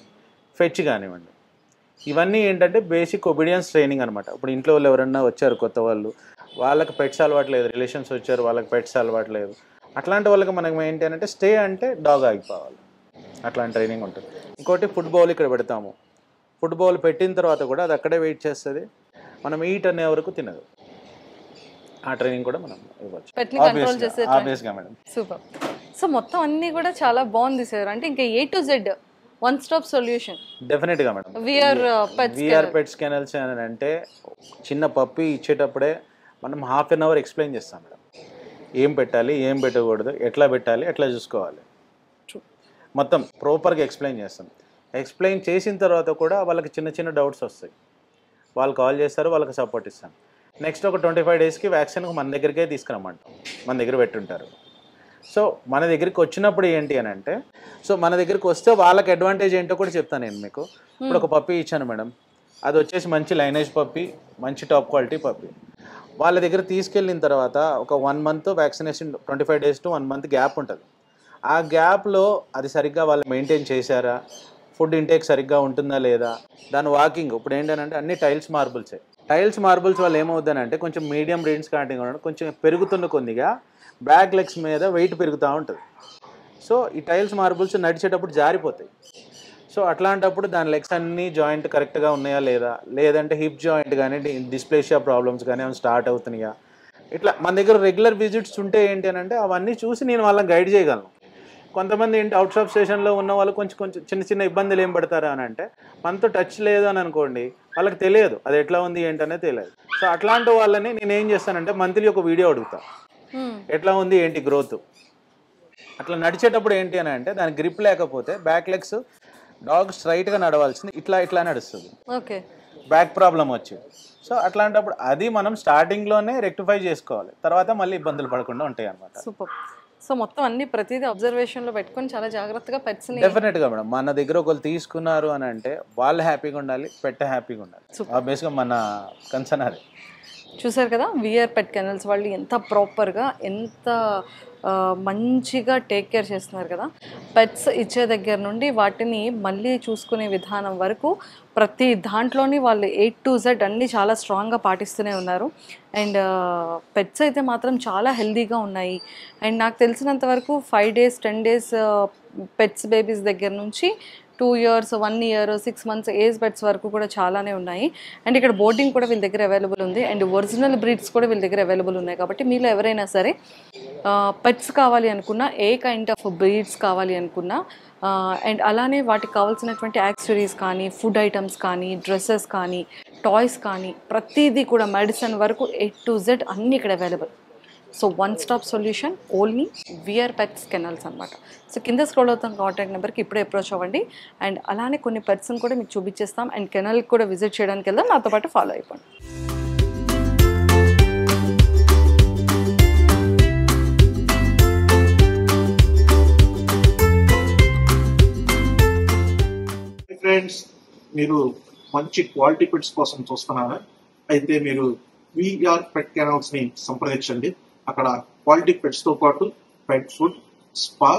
ఫెచ్ కానివ్వండి, ఇవన్నీ ఏంటంటే బేసిక్ ఒబీడియన్స్ ట్రైనింగ్ అనమాట. ఇప్పుడు ఇంట్లో వాళ్ళు ఎవరన్నా వచ్చారు కొత్త వాళ్ళు, వాళ్ళకి పెట్స్ అలవాట్లేదు, రిలేషన్స్ వచ్చారు వాళ్ళకి పెట్స్ అలవాట్లేదు, అట్లాంటి వాళ్ళకి మనకి ఏంటి అంటే స్టే అంటే డాగ్ ఆగిపోవాలి, అట్లాంటి ట్రైనింగ్ ఉంటుంది. ఇంకోటి ఫుట్బాల్ ఇక్కడ పెడతాము, ఫుట్బాల్ పెట్టిన తర్వాత కూడా అది అక్కడే వెయిట్ చేస్తుంది, మనం ఈట్ అనే వరకు తినదు, ఆ ట్రైనింగ్ కూడా మనం ఇవ్వచ్చు ఆబ్వియస్గా మేడం. సూపర్. సో మొత్తం అన్నీ కూడా చాలా బాగుంది సార్, అంటే ఇంకా A to Z one stop solution. డెఫినెట్గా మేడం. విఆర్ పెట్స్ కెనల్స్ అని అంటే చిన్న పప్పి ఇచ్చేటప్పుడే మనం 1/2 hour ఎక్స్ప్లెయిన్ చేస్తాం మేడం, ఏం పెట్టాలి, ఏం పెట్టకూడదు, ఎట్లా పెట్టాలి, ఎట్లా చూసుకోవాలి, మొత్తం ప్రాపర్గా ఎక్స్ప్లెయిన్ చేస్తాం. ఎక్స్ప్లెయిన్ చేసిన తర్వాత కూడా వాళ్ళకి చిన్న చిన్న డౌట్స్ వస్తాయి, వాళ్ళు కాల్ చేస్తారు, వాళ్ళకి సపోర్ట్ ఇస్తాం. నెక్స్ట్ ఒక 25 daysకి వ్యాక్సిన్ మన దగ్గరికే తీసుకురమ్మంటాం, మన దగ్గర పెట్టుంటారు. సో మన దగ్గరికి వచ్చినప్పుడు ఏంటి అని అంటే, సో మన దగ్గరికి వస్తే వాళ్ళకి అడ్వాంటేజ్ ఏంటో కూడా చెప్తాను నేను మీకు. ఇప్పుడు ఒక పప్పి ఇచ్చాను మేడం, అది వచ్చేసి మంచి లైనేజ్ పప్పి, మంచి టాప్ క్వాలిటీ పప్పి. వాళ్ళ దగ్గర తీసుకెళ్ళిన తర్వాత ఒక 1 month vaccination, 25 days to 1 month gap ఉంటుంది. ఆ గ్యాప్లో అది సరిగ్గా వాళ్ళు మెయింటైన్ చేశారా, ఫుడ్ ఇంటేక్ సరిగ్గా ఉంటుందా లేదా, దాని వాకింగ్, ఇప్పుడు ఏంటంటే అన్ని టైల్స్ మార్బుల్స్ వల్ల ఏమవుతుందంటే కొంచెం మీడియం రేంజ్ స్టార్టింగ్ కొంచెం పెరుగుతున్న కొద్దిగా బ్యాక్ లెగ్స్ మీద వెయిట్ పెరుగుతూ ఉంటుంది. సో ఈ టైల్స్ మార్బుల్స్ నడిచేటప్పుడు జారిపోతాయి. సో అట్లాంటప్పుడు దాని లెగ్స్ అన్నీ జాయింట్ కరెక్ట్గా ఉన్నాయా లేదా, లేదంటే హిప్ జాయింట్ కానీ డిస్ప్లేషియా ప్రాబ్లమ్స్ కానీ ఏమైనా స్టార్ట్ అవుతున్నాయా, ఇట్లా మన దగ్గర రెగ్యులర్ విజిట్స్ ఉంటే ఏంటి అని అంటే అవన్నీ చూసి నేను వాళ్ళని గైడ్ చేయగలను. కొంతమంది ఏంటి అవుట్ ఆఫ్ స్టేషన్లో ఉన్న వాళ్ళు కొంచెం చిన్న ఇబ్బందులు ఏం పడతారా అని అంటే మనతో టచ్ లేదు అని అనుకోండి, వాళ్ళకి తెలియదు అది ఎట్లా ఉంది ఏంటనే తెలియదు. సో అట్లాంటి వాళ్ళని నేను ఏం చేస్తానంటే మంత్లీ ఒక వీడియో అడుగుతా, ఎట్లా ఉంది ఏంటి గ్రోత్. అట్లా నడిచేటప్పుడు ఏంటి అని అంటే దానికి గ్రిప్ లేకపోతే బ్యాక్ లెగ్స్ డాగ్ స్ట్రైట్గా నడవాల్సింది ఇట్లా నడుస్తుంది, బ్యాక్ ప్రాబ్లం వచ్చి. సో అట్లాంటప్పుడు అది మనం స్టార్టింగ్లోనే రెక్టిఫై చేసుకోవాలి, తర్వాత మళ్ళీ ఇబ్బందులు పడకుండా ఉంటాయి అన్నమాట. సూపర్. సో మొత్తం అన్ని ప్రతిదీ అబ్జర్వేషన్ లో పెట్టుకొని చాలా జాగ్రత్తగా పెట్స్ ని డెఫినెట్ గా మేడం మన దగ్గర ఒకరు తీసుకున్నారు అని అంటే వాళ్ళు హ్యాపీగా ఉండాలి, పెట్ హ్యాపీగా ఉండాలి. బేసిక్గా మన కన్సర్న్ అది. చూసారు కదా విఆర్ పెట్ కెనల్స్ వాళ్ళు ఎంత ప్రాపర్గా ఎంత మంచిగా టేక్ కేర్ చేస్తున్నారు కదా. పెట్స్ ఇచ్చే దగ్గర నుండి వాటిని మళ్ళీ చూసుకునే విధానం వరకు ప్రతి దాంట్లోని వాళ్ళు A to Z అన్నీ చాలా స్ట్రాంగ్గా పాటిస్తూనే ఉన్నారు. అండ్ పెట్స్ అయితే మాత్రం చాలా హెల్దీగా ఉన్నాయి. అండ్ నాకు తెలిసినంత వరకు 5 days 10 days పెట్స్ బేబీస్ దగ్గర నుంచి 2 years 1 year 6 months age pets వరకు కూడా చాలానే ఉన్నాయి. అండ్ ఇక్కడ బోర్డింగ్ కూడా వీళ్ళ దగ్గర అవైలబుల్ ఉంది. అండ్ ఒరిజినల్ బ్రీడ్స్ కూడా వీళ్ళ దగ్గర అవైలబుల్ ఉన్నాయి. కాబట్టి మీలో ఎవరైనా సరే పెట్స్ కావాలి అనుకున్నా, ఏ కైండ్ ఆఫ్ బ్రీడ్స్ కావాలి అనుకున్నా, అండ్ అలానే వాటికి కావాల్సినటువంటి యాక్సెసరీస్ కానీ, ఫుడ్ ఐటమ్స్ కానీ, డ్రెస్సెస్ కానీ, టాయ్స్ కానీ, ప్రతిదీ కూడా మెడిసిన్ వరకు A to Z అన్నీ ఇక్కడ available. So one stop solution only VR pets kennels అనమాట. సో కింద స్క్రోల్ అవుతున్న కాంటాక్ట్ నెంబర్కి ఇప్పుడే అప్రోచ్ అవ్వండి. అండ్ అలానే కొన్ని పెట్స్ని కూడా మీకు చూపించేస్తాం. అండ్ కెనల్కి కూడా విజిట్ చేయడానికి వెళ్దాం. నాతో పాటు ఫాలో అయిపోండి. ఫ్రెండ్స్, మీరు మంచి క్వాలిటీ పెట్స్ కోసం చూస్తున్నారా? అయితే మీరు విఆర్ పెట్ కెనల్స్ ని సంప్రదించండి. అక్కడ క్వాలిటీ పెట్స్ తో పాటు పెట్ food, spa,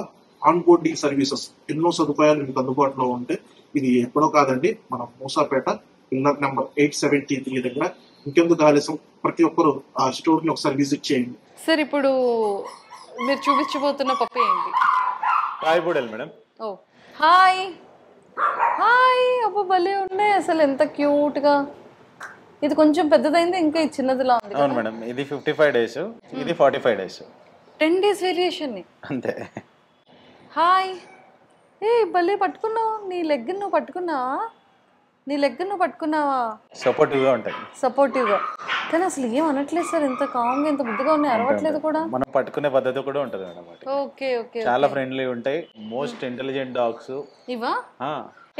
on boarding services ఎన్నో సదుపాయాలు మీకు అందుబాటులో ఉంటాయి. ఇది ఎక్కడో కాదండి, మన మూసాపేట పిల్లర్ నెంబర్ 873 దగ్గర. ఇంకెందుకు ఆలస్యం, ప్రతి ఒక్కరు ఆ స్టోర్ ని ఒకసారి విజిట్ చేయండి. సార్ ఇప్పుడు మీరు చూపించబోతున్న పప్పి ఏంటి? Toy poodle madam. ఓ హాయ్ హాయ్, అబ్బో భలే ఉన్నాయి అసలు, ఎంత క్యూట్ గా. ఇది కొంచెం పెద్దదైంది, ఇంకా ఇది చిన్నదిలా ఉంది. అవును మేడం, ఇది 55 days, ఇది 45 days. 10 days వేరియేషన్ అంతే. హాయ్, ఏ భలే పట్టుకున్నావు. నీ లెగ్ నువ్వు పట్టుకున్నావా? సపోర్టివ్ గా ఉంటాయి, సపోర్టివ్ గా. కానీ అసలు ఏం అనట్లేదు సార్, ఎంత కామ్గా ఎంత ముద్దుగా ఉన్నాయి, అరవట్లేదు కూడా. మనం పట్టుకునే పద్ధతి కూడా ఉంటుంది మేడం. ఓకే ఓకే, చాలా ఫ్రెండ్లీ ఉంటాయి. మోస్ట్ ఇంటెలిజెంట్ డాగ్స్ ఇవా.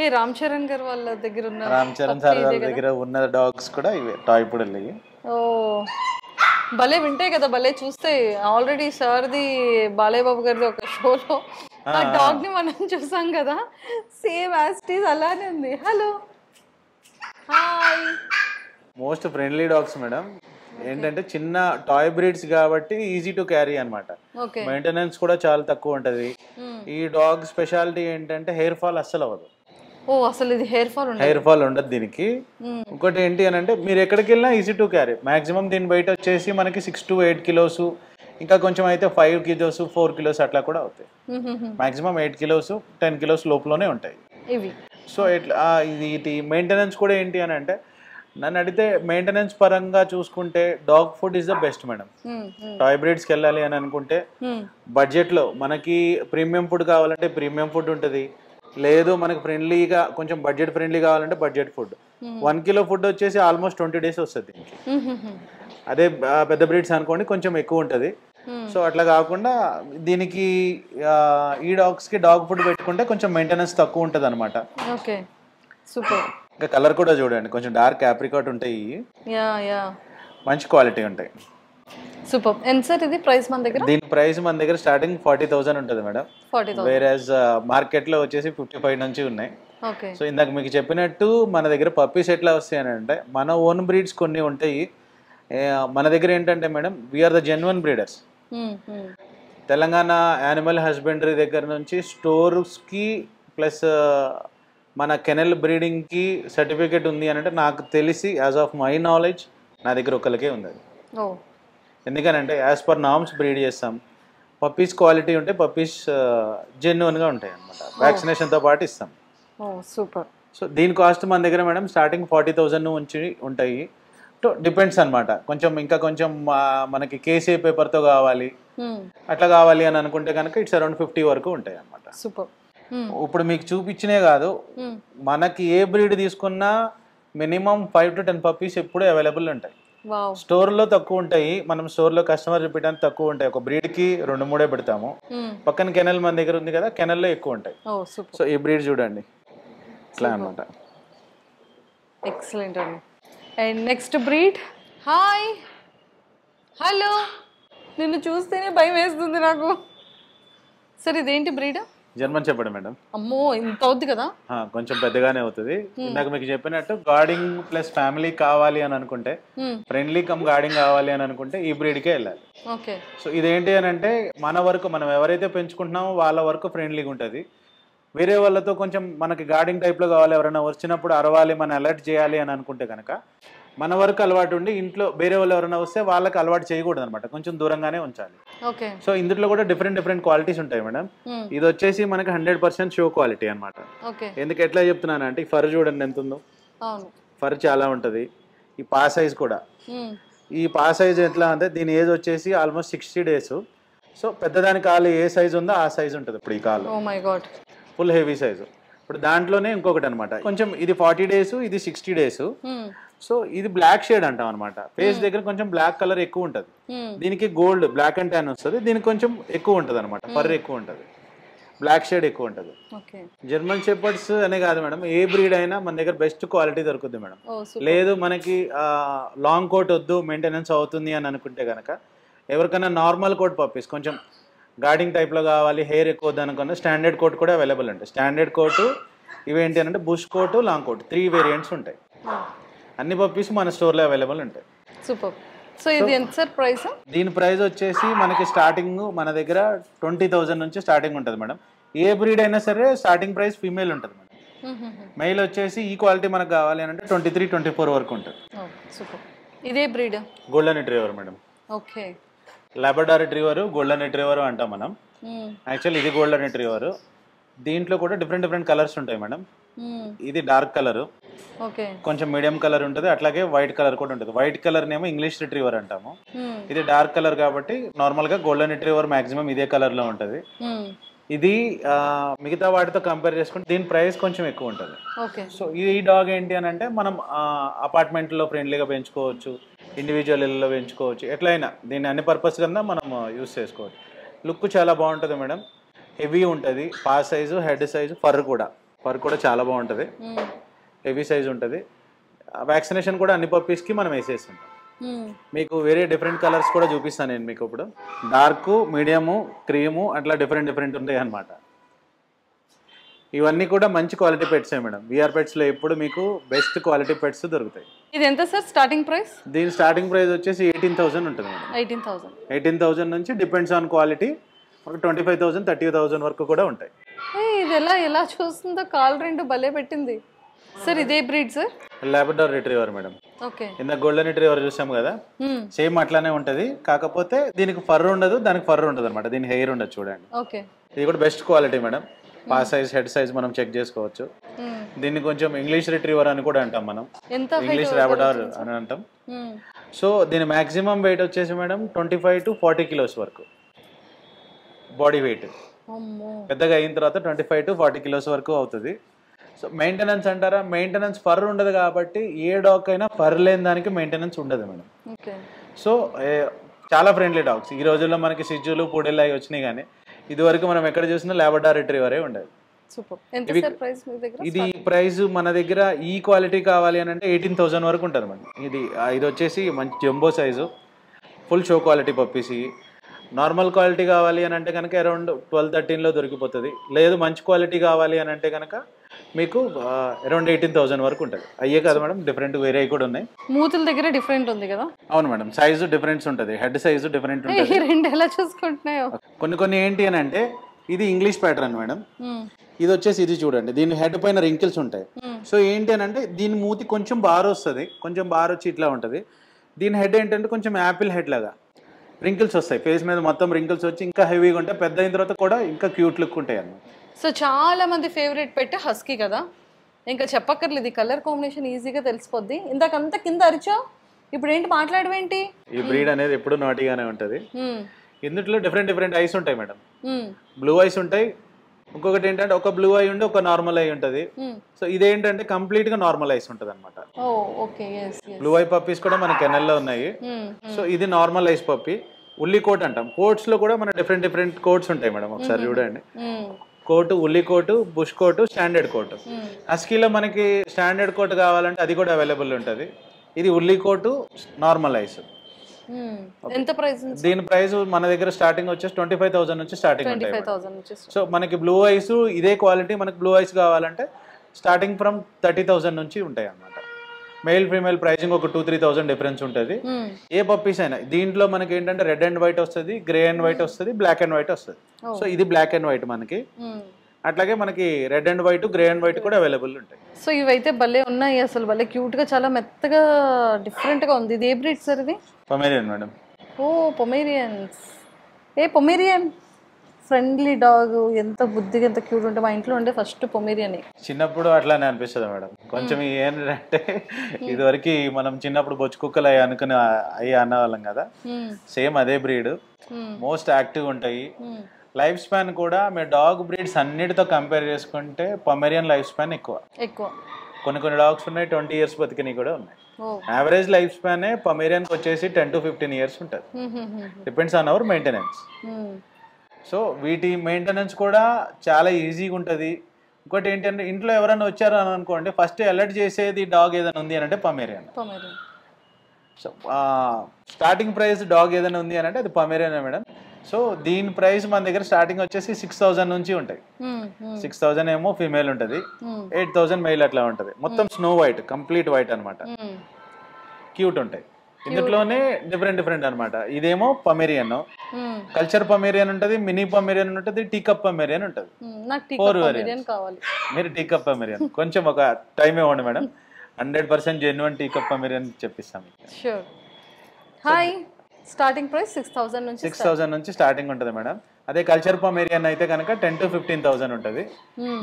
ఏ రామ్ చరణ్ గారు వాళ్ళ దగ్గర ఉన్న, రామ్ చరణ్ సార్ వాళ్ళ దగ్గర ఉన్న డాగ్స్ కూడా ఇవే టాయ్ పుడెల్. ఓ భలే వింటాయి కదా, భలే చూస్తాయి. ఆల్రెడీ సార్ది బాలయ్య బాబు గారిది ఒక షోలో ఆ డాగ్ ని మనం చూసాం కదా, సేమ్ యాజ్ ఇట్ ఈజ్ అలానే ఉంది. Hello hi. Most friendly dogs madam. ఏంటంటే చిన్న టాయ్ బ్రీడ్స్ కాబట్టి ఈజీ టు క్యారీ అనమాట. మెయింటెనెన్స్ కూడా చాలా తక్కువ ఉంటది. ఈ డాగ్ స్పెషాలిటీ ఏంటంటే హెయిర్ ఫాల్ అస్సలు అవ్వదు. ఓ అసలు ఇది హెయిర్ ఫాల్ ఉండదు దీనికి. ఇంకోటి ఏంటి అని అంటే మీరు ఎక్కడికి వెళ్ళినా ఈజీ టు క్యారీ. మాక్సిమం దీని బయట వచ్చేసి మనకి 6 to 8 kilos, ఇంకా కొంచెం అయితే 5 kilos 4 kilos అట్లా కూడా అవుతాయి. మాక్సిమం 8 kilos 10 kilos లోపలనే ఉంటాయి ఇవి. సో ఇట్లా ఇది మెయింటెనెన్స్ కూడా ఏంటి అని అంటే, నన్ను అడిగితే మెయింటెనెన్స్ పరంగా చూసుకుంటే dog food is the best madam. Toy బ్రీడ్స్కి వెళ్ళాలి అని అనుకుంటే బడ్జెట్లో మనకి ప్రీమియం ఫుడ్ కావాలంటే ప్రీమియం ఫుడ్ ఉంటుంది. లేదు మనకి ఫ్రెండ్లీగా కొంచెం బడ్జెట్ ఫ్రెండ్లీ కావాలంటే బడ్జెట్ ఫుడ్. 1 kilo ఫుడ్ వచ్చేసి ఆల్మోస్ట్ 20 days వస్తుంది దీనికి. అదే పెద్ద బ్రీడ్స్ అనుకోండి కొంచెం ఎక్కువ ఉంటుంది. సో అట్లా కాకుండా దీనికి ఈ డాగ్స్కి డాగ్ ఫుడ్ పెట్టుకుంటే కొంచెం మెయింటెనెన్స్ తక్కువ ఉంటుంది అనమాట. Okay super. ఇంకా కలర్ కూడా చూడండి, కొంచెం డార్క్ ఆప్రికాట్ ఉంటాయి, మంచి క్వాలిటీ ఉంటాయి. సూపర్. ఎంత సార్ ఇది ప్రైస్ మన దగ్గర? దీని ప్రైస్ మన దగ్గర స్టార్టింగ్ 40,000 ఉంటుంది మేడం. 40,000. వేరేజ్ మార్కెట్ లో వచ్చేసి 55 నుంచి ఉన్నాయి. ఓకే. సో ఇందాక మీకు చెప్పినట్టు మన దగ్గర పప్పీస్ ఎట్లా వస్తాయి అని అంటే, మన ఓన్ బ్రీడ్స్ కొన్ని ఉంటాయి. మన దగ్గర ఏంటంటే madam, we are the genuine breeders. Telangana animal husbandry దగ్గర నుంచి స్టోర్స్కి ప్లస్ మన కెనల్ బ్రీడింగ్కి సర్టిఫికేట్ ఉంది అని అంటే నాకు తెలిసి యాజ్ ఆఫ్ మై నాలెడ్జ్ నా దగ్గర ఒకరికే ఉంది. ఎందుకనంటే యాజ్ పర్ నామ్స్ బ్రీడ్ చేస్తాం. పప్పీస్ క్వాలిటీ ఉంటే పప్పీస్ జెన్యున్గా ఉంటాయి అనమాట. వ్యాక్సినేషన్తో పాటు ఇస్తాం. సూపర్. సో దీని కాస్ట్ మన దగ్గర మేడం స్టార్టింగ్ 40,000 నుంచి ఉంటాయి. డిపెండ్స్ అనమాట. ఇంకా కొంచెం మనకి కేసీ పేపర్తో కావాలి అట్లా కావాలి అని అనుకుంటే కనుక ఇట్స్ అరౌండ్ 50 వరకు ఉంటాయి అనమాట. సూపర్. ఇప్పుడు మీకు చూపించినే కాదు, మనకి ఏ బ్రీడ్ తీసుకున్నా మినిమం 5 to 10 పప్పీస్ ఎప్పుడూ అవైలబుల్ ఉంటాయి. స్టోర్లో తక్కువ ఉంటాయి. మనం స్టోర్లో కస్టమర్ రిపీట్ తక్కువ ఉంటాయి. ఒక బ్రీడ్కి 2-3 పెడతాము. పక్కన కెనల్ మన దగ్గర ఉంది కదా, కెనల్లో ఎక్కువ ఉంటాయి. సో ఈ బ్రీడ్ చూడండి ఇట్లా అనమాట. ఎక్సలెంట్ అండి. And next breed. Hi hello, నిన్ను చూస్తేనే భయం వేస్తుంది నాకు. సార్ ఇదేంటి బ్రీడ్? జర్మన్ చెప్పండి మేడం. అమ్మో ఇంత అవుద్ది కదా? కొంచెం పెద్దగానే అవుతుంది. ఇందాక మీకు చెప్పినట్టు గార్డింగ్ ప్లస్ ఫ్యామిలీ కావాలి అని అనుకుంటే, ఫ్రెండ్లీ కమ్ గార్డింగ్ కావాలి అని అనుకుంటే ఈ బ్రీడ్కే వెళ్ళాలి. ఓకే. సో ఇదేంటి అని అంటే మన వరకు మనం ఎవరైతే పెంచుకుంటున్నామో వాళ్ళ వరకు ఫ్రెండ్లీగా ఉంటుంది. వేరే వాళ్ళతో కొంచెం మనకి గార్డింగ్ టైప్లో కావాలి, ఎవరైనా వచ్చినప్పుడు అరవాలి, మనం అలర్ట్ చేయాలి అని అనుకుంటే కనుక మన వరకు అలవాటు ఉండి ఇంట్లో వేరే వాళ్ళు ఎవరైనా వస్తే వాళ్ళకి అలవాటు చేయకూడదు అనమాట, కొంచెం దూరంగానే ఉంచాలి. ఓకే. సో ఇందులో కూడా డిఫరెంట్ క్వాలిటీస్ ఉంటాయి మేడం. ఇది వచ్చేసి మనకి 100% షో క్వాలిటీ అనమాట. ఎందుకు ఎట్లా చెప్తున్నాను అంటే, ఈ ఫర్ చూడండి ఎంత ఉందో. ఫర్ చాలా ఉంటుంది. ఈ పా సైజ్ కూడా, ఈ పా సైజ్ ఎట్లా అంటే దీని ఏజ్ వచ్చేసి ఆల్మోస్ట్ 60 days. సో పెద్దదాని కాలు ఏ సైజ్ ఉందో ఆ సైజ్ ఉంటుంది. ఇప్పుడు ఈ కాలు ఫుల్ హెవీ సైజు. ఇప్పుడు దాంట్లోనే ఇంకొకటి అనమాట, కొంచెం ఇది 40 days, ఇది 60 days. సో ఇది బ్లాక్ షేడ్ అంటాం అనమాట. ఫేస్ దగ్గర కొంచెం బ్లాక్ కలర్ ఎక్కువ ఉంటుంది, దీనికి గోల్డ్ బ్లాక్ అండ్ ట్యాన్ వస్తుంది, దీనికి కొంచెం ఎక్కువ ఉంటుంది అనమాట, ఫర్ ఎక్కువ ఉంటుంది, బ్లాక్ షేడ్ ఎక్కువ ఉంటుంది. జర్మన్ షెపర్డ్స్ అనే కాదు మేడం, ఏ బ్రీడ్ అయినా మన దగ్గర బెస్ట్ క్వాలిటీ దొరుకుతుంది మేడం. లేదు మనకి లాంగ్ కోట్ వద్దు, మెయింటెనెన్స్ అవుతుంది అని అనుకుంటే కనుక ఎవరికైనా నార్మల్ కోట్ పప్పీస్ కొంచెం గార్డింగ్ టైప్లో కావాలి, హెయిర్ ఎక్కువ వద్దు అనుకున్న స్టాండర్డ్ కోట్ కూడా అవైలబుల్ ఉంటాయి. స్టాండర్డ్ కోటు ఇవేంటి అంటే bush coat, long coat, 3 variants ఉంటాయి. అన్ని పప్పీస్ మన స్టోర్లో అవైలబుల్ ఉంటాయి. సూపర్. సో ఇది ఎంత సార్ ప్రైస్? దీని ప్రైస్ వచ్చేసి మనకి స్టార్టింగ్ మన దగ్గర 20,000 నుంచి స్టార్టింగ్ ఉంటుంది మేడం. ఏ బ్రీడ్ అయినా సరే స్టార్టింగ్ ప్రైస్ ఫీమేల్ ఉంటుంది మేడం. మెయిల్ వచ్చేసి ఈ క్వాలిటీ మనకు కావాలి అంటే 23-24 వరకు ఉంటుంది. సూపర్. ఇదే breed golden retriever madam. Okay. Labrador retriever, golden retriever అంటాం మనం. యాక్చువల్ ఇది గోల్డెన్ రిట్రీవర్. దీంట్లో కూడా డిఫరెంట్ కలర్స్ ఉంటాయి మేడం. ఇది డార్క్ కలర్, కొంచెం మీడియం కలర్ ఉంటుంది, అట్లాగే వైట్ కలర్ కూడా ఉంటుంది. వైట్ కలర్ నేమో ఇంగ్లీష్ రిట్రీవర్ అంటాము. ఇది డార్క్ కలర్ కాబట్టి నార్మల్ గా గోల్డెన్ రిట్రీవర్ మాక్సిమం ఇదే కలర్ లో ఉంటుంది. ఇది మిగతా వాటితో కంపేర్ చేసుకుంటే దీని ప్రైస్ కొంచెం ఎక్కువ ఉంటుంది. సో ఈ డాగ్ ఏంటి అని అంటే మనం అపార్ట్మెంట్ లో ఫ్రెండ్లీగా పెంచుకోవచ్చు, ఇండివిజువల్ ఇళ్ళలో పెంచుకోవచ్చు, ఎట్లయినా దీన్ని అన్ని పర్పస్ కింద మనం యూస్ చేసుకోవచ్చు. లుక్ చాలా బాగుంటుంది మేడం, హెవీ ఉంటుంది, పా సైజు, హెడ్ సైజు, ఫర్ కూడా చాలా బాగుంటుంది, హెవీ సైజ్ ఉంటుంది. వ్యాక్సినేషన్ కూడా అన్ని పప్పీస్కి మనం వేసేస్తుంటాం. మీకు వేరే డిఫరెంట్ కలర్స్ కూడా చూపిస్తాను నేను మీకు. ఇప్పుడు డార్క్, మీడియము, క్రీము అట్లా డిఫరెంట్ ఉంటాయి అన్నమాట. ఇవన్నీ కూడా మంచి క్వాలిటీ పెట్సే మేడం. విఆర్ పెట్స్లో ఎప్పుడు మీకు బెస్ట్ క్వాలిటీ పెట్స్ దొరుకుతాయి. ఇది ఎంత సార్ స్టార్టింగ్ ప్రైస్? దీని స్టార్టింగ్ ప్రైస్ వచ్చేసి 18,000 ఉంటుంది మేడం. 18,000 నుంచి డిపెండ్స్ ఆన్ క్వాలిటీ 25,000, 30,000 వరకు కూడా ఉంటాయి. ఇది ఎలా చూస్తుందో, కాల్ రెండు భలే పెట్టింది సార్. ఇదే breed sir? Labrador retriever madam. Okay. ఇందాక గోల్డెన్ రిట్రీవర్ చూసాం కదా, సేమ్ అట్లానే ఉంటది, కాకపోతే దీనికి ఫర్ ఉండదు, దానికి ఫర్ ఉండదు అనమాట, దీని హెయిర్ ఉండదు. చూడండి, ఇది కూడా బెస్ట్ క్వాలిటీ మేడం. పా సైజ్, హెడ్ సైజ్ మనం చెక్ చేసుకోవచ్చు. దీన్ని కొంచెం ఇంగ్లీష్ రిట్రీవర్ అని కూడా అంటాం మనం, ఇంగ్లీష్ లాబ్రడార్ అని అంటాం. సో దీని మాక్సిమం వెయిట్ వచ్చేసి మేడం 25 to 40 kilos వరకు బాడీ వెయిట్. పెద్దగా అయిన తర్వాత 25 to 40 kilos వరకు అవుతుంది. సో మెయింటెనెన్స్ అంటారా, మెయింటెనెన్స్ ఫర్ ఉండదు కాబట్టి ఏ డాగ్ అయినా ఫర్ లేని దానికి మెయింటెనెన్స్ ఉండదు మేడం. సో చాలా ఫ్రెండ్లీ డాగ్స్. ఈ రోజుల్లో మనకి సిజ్జులు, పూడెళ్ళు అవి వచ్చినాయి, కానీ ఇదివరకు మనం ఎక్కడ చూసినా లాబ్రడార్ రిట్రీవరే ఉండేది. ఇది ప్రైస్ మన దగ్గర ఈ క్వాలిటీ కావాలి అని అంటే 18,000 వరకు ఉంటుంది మేడం. ఇది వచ్చేసి మంచి jumbo size, full show quality puppies. Normal quality కావాలి అని అంటే కనుక అరౌండ్ 12-13లో దొరికిపోతుంది. లేదు మంచి క్వాలిటీ కావాలి అని అంటే కనుక మీకు అరౌండ్ 18,000 వరకు ఉంటుంది. అయ్యే కదా మేడం, డిఫరెంట్ వేరే కూడా ఉన్నాయి. మూతుల దగ్గర డిఫరెంట్ ఉంది కదా? అవును మేడం, సైజు డిఫరెన్స్ ఉంటుంది, హెడ్ సైజు డిఫరెంట్ ఉంటుంది. రెండు ఎలా చూసుకుంటున్నాయో. కొన్ని ఏంటి అని అంటే, ఇది ఇంగ్లీష్ ప్యాటర్న్ మేడం. ఇది వచ్చేసి ఇది చూడండి, దీని హెడ్ పైన రింకిల్స్ ఉంటాయి. సో ఏంటి అని అంటే దీని మూతి కొంచెం బార్ వస్తుంది, కొంచెం బార్ వచ్చి ఇట్లా ఉంటుంది. దీని హెడ్ ఏంటంటే కొంచెం యాపిల్ హెడ్ లాగా రింకిల్స్ వస్తాయి, ఫేస్ మీద మొత్తం రింకిల్స్ వచ్చి ఇంకా హెవీగా ఉంటాయి. పెద్ద అయిన తర్వాత కూడా ఇంకా క్యూట్ లుక్ ఉంటాయి అన్నమాట. సో చాలా మంది ఫేవరెట్ పెట్టి హస్కీ కదా, ఇంకా చెప్పక్కర్లేదు, ఈ కలర్ కాంబినేషన్ ఈజీగా తెలిసిపోద్ది. ఇందాకంతా కింద అరిచావు, ఇప్పుడు ఏంటి మాట్లాడవేంటి? ఈ బ్రీడ్ అనేది ఎప్పుడు నాటిగానే ఉంటుంది. ఇందులో డిఫరెంట్ ఐస్ ఉంటాయి మేడం. బ్లూ ఐస్ ఉంటాయి, ఇంకొకటి ఏంటంటే ఒక బ్లూ ఐ ఉండి ఒక నార్మల్ ఐ ఉంటుంది. సో ఇదేంటంటే కంప్లీట్ గా నార్మల్ ఐస్ ఉంటుంది అనమాట. బ్లూ ఐ పప్పీస్ కూడా మన కెనల్లో ఉన్నాయి. సో ఇది నార్మల్ ఐస్ పప్పీ, ఉల్లి కోట్ అంటాం. కోట్స్ లో కూడా మన డిఫరెంట్ కోట్స్ ఉంటాయి మేడం. ఒకసారి చూడండి, coat, woolly coat, bush coat, standard coat. హస్కీలో మనకి స్టాండర్డ్ కోట్ కావాలంటే అది కూడా అవైలబుల్ ఉంటుంది. ఇది ఉల్లి కోటు, నార్మల్ ఐస్. ఎంత ప్రైస్? దీని ప్రైస్ మన దగ్గర స్టార్టింగ్ వచ్చేసి 25,000 నుంచి స్టార్టింగ్ ఉంటాయి. 25,000 నుంచి. సో మనకి బ్లూ ఐస్ ఇదే క్వాలిటీ మనకి బ్లూ ఐస్ కావాలంటే స్టార్టింగ్ ఫ్రమ్ 30,000 నుంచి ఉంటాయి అన్నమాట. మేల్ ఫీమేల్ ప్రైసింగ్ ఒక 2-3,000 డిఫరెన్స్ ఉంటుంది. ఏ పప్పీస్ అయినా దీంట్లో మనకి ఏంటంటే రెడ్ అండ్ వైట్ వస్తుంది, గ్రే అండ్ వైట్ వస్తుంది, బ్లాక్ అండ్ వైట్ వస్తుంది. సో ఇది బ్లాక్ అండ్ వైట్ మనకి. అట్లాగే మనకి red and white, grey and white కూడా అవైలబుల్ ఉంటాయి. సో ఇవైతే భలే ఉన్నాయి, అసలు భలే క్యూట్ గా, చాలా మెత్తగా డిఫరెంట్ గా ఉంది. ఇది ఏ బ్రీడ్ సార్? ఇది పొమేరియన్ మేడం. ఓ పొమేరియన్స్. పొమేరియన్ ఫ్రెండ్లీ డాగ్, ఎంత బుద్ధిగా ఎంత క్యూట్ ఉంటే. మా ఇంట్లో ఉండే ఫస్ట్ పొమేరియన్. చిన్నప్పుడు అట్లానే అనిపిస్తుంది మేడం. కొంచెం ఏంటంటే ఇదివరకు మనం చిన్నప్పుడు బొచ్చు కుక్కలు అయ్యి అనేవాళ్ళం కదా, సేమ్ అదే బ్రీడ్. మోస్ట్ యాక్టివ్ ఉంటాయి. లైఫ్ స్పాన్ కూడా మీ డాగ్ బ్రీడ్స్ అన్నిటితో కంపేర్ చేసుకుంటే పొమేరియన్ లైఫ్ స్పాన్ ఎక్కువ. కొన్ని డాగ్స్ ఉన్నాయి 20 years బతికినవి కూడా ఉన్నాయి. యావరేజ్ లైఫ్ స్పాన్ పొమేరియన్కి వచ్చేసి 10 to 15 years ఉంటుంది. Depends on hour maintenance. So వీటి మెయింటెనెన్స్ కూడా చాలా ఈజీగా ఉంటుంది. ఇంకోటి ఏంటంటే ఇంట్లో ఎవరైనా వచ్చారు అని అనుకోండి, ఫస్ట్ అలర్ట్ చేసేది డాగ్ ఏదైనా ఉంది అని అంటే Pomeranian. So starting price dog ఏదైనా ఉంది అని అంటే అది పొమేరియన్ మేడం. సో దీని ప్రైస్ మన దగ్గర స్టార్టింగ్ వచ్చేసి 6,000 నుంచి ఉంటాయి. 6,000 ఏమో ఫీమేల్ ఉంటుంది, 8,000 మెయిల్ అట్లా ఉంటుంది. మొత్తం స్నో వైట్, కంప్లీట్ వైట్ అనమాట. క్యూట్ ఉంటాయి. ఇందులోనే డిఫరెంట్ అనమాట. ఇదేమో పొమేరియన్, కల్చర్ పొమేరియన్ ఉంటుంది, మినీ పొమేరియన్ ఉంటుంది, టీ కప్ పొమేరియన్ ఉంటుంది. 4 వేరియంట్స్. మీరు టీ కప్ పొమేరియన్ కొంచెం ఒక టైం ఇవ్వండి madam, 100% genuine tea cup Pomeranian చెప్పిస్తాం. హాయ్, స్టార్టింగ్ ప్రైస్ 6,000 నుంచి స్టార్టింగ్ ఉంటుంది మేడం. అదే కల్చర్ పొమేరియన్ అయితే కనుక 10 to 15,000 ఉంటుంది.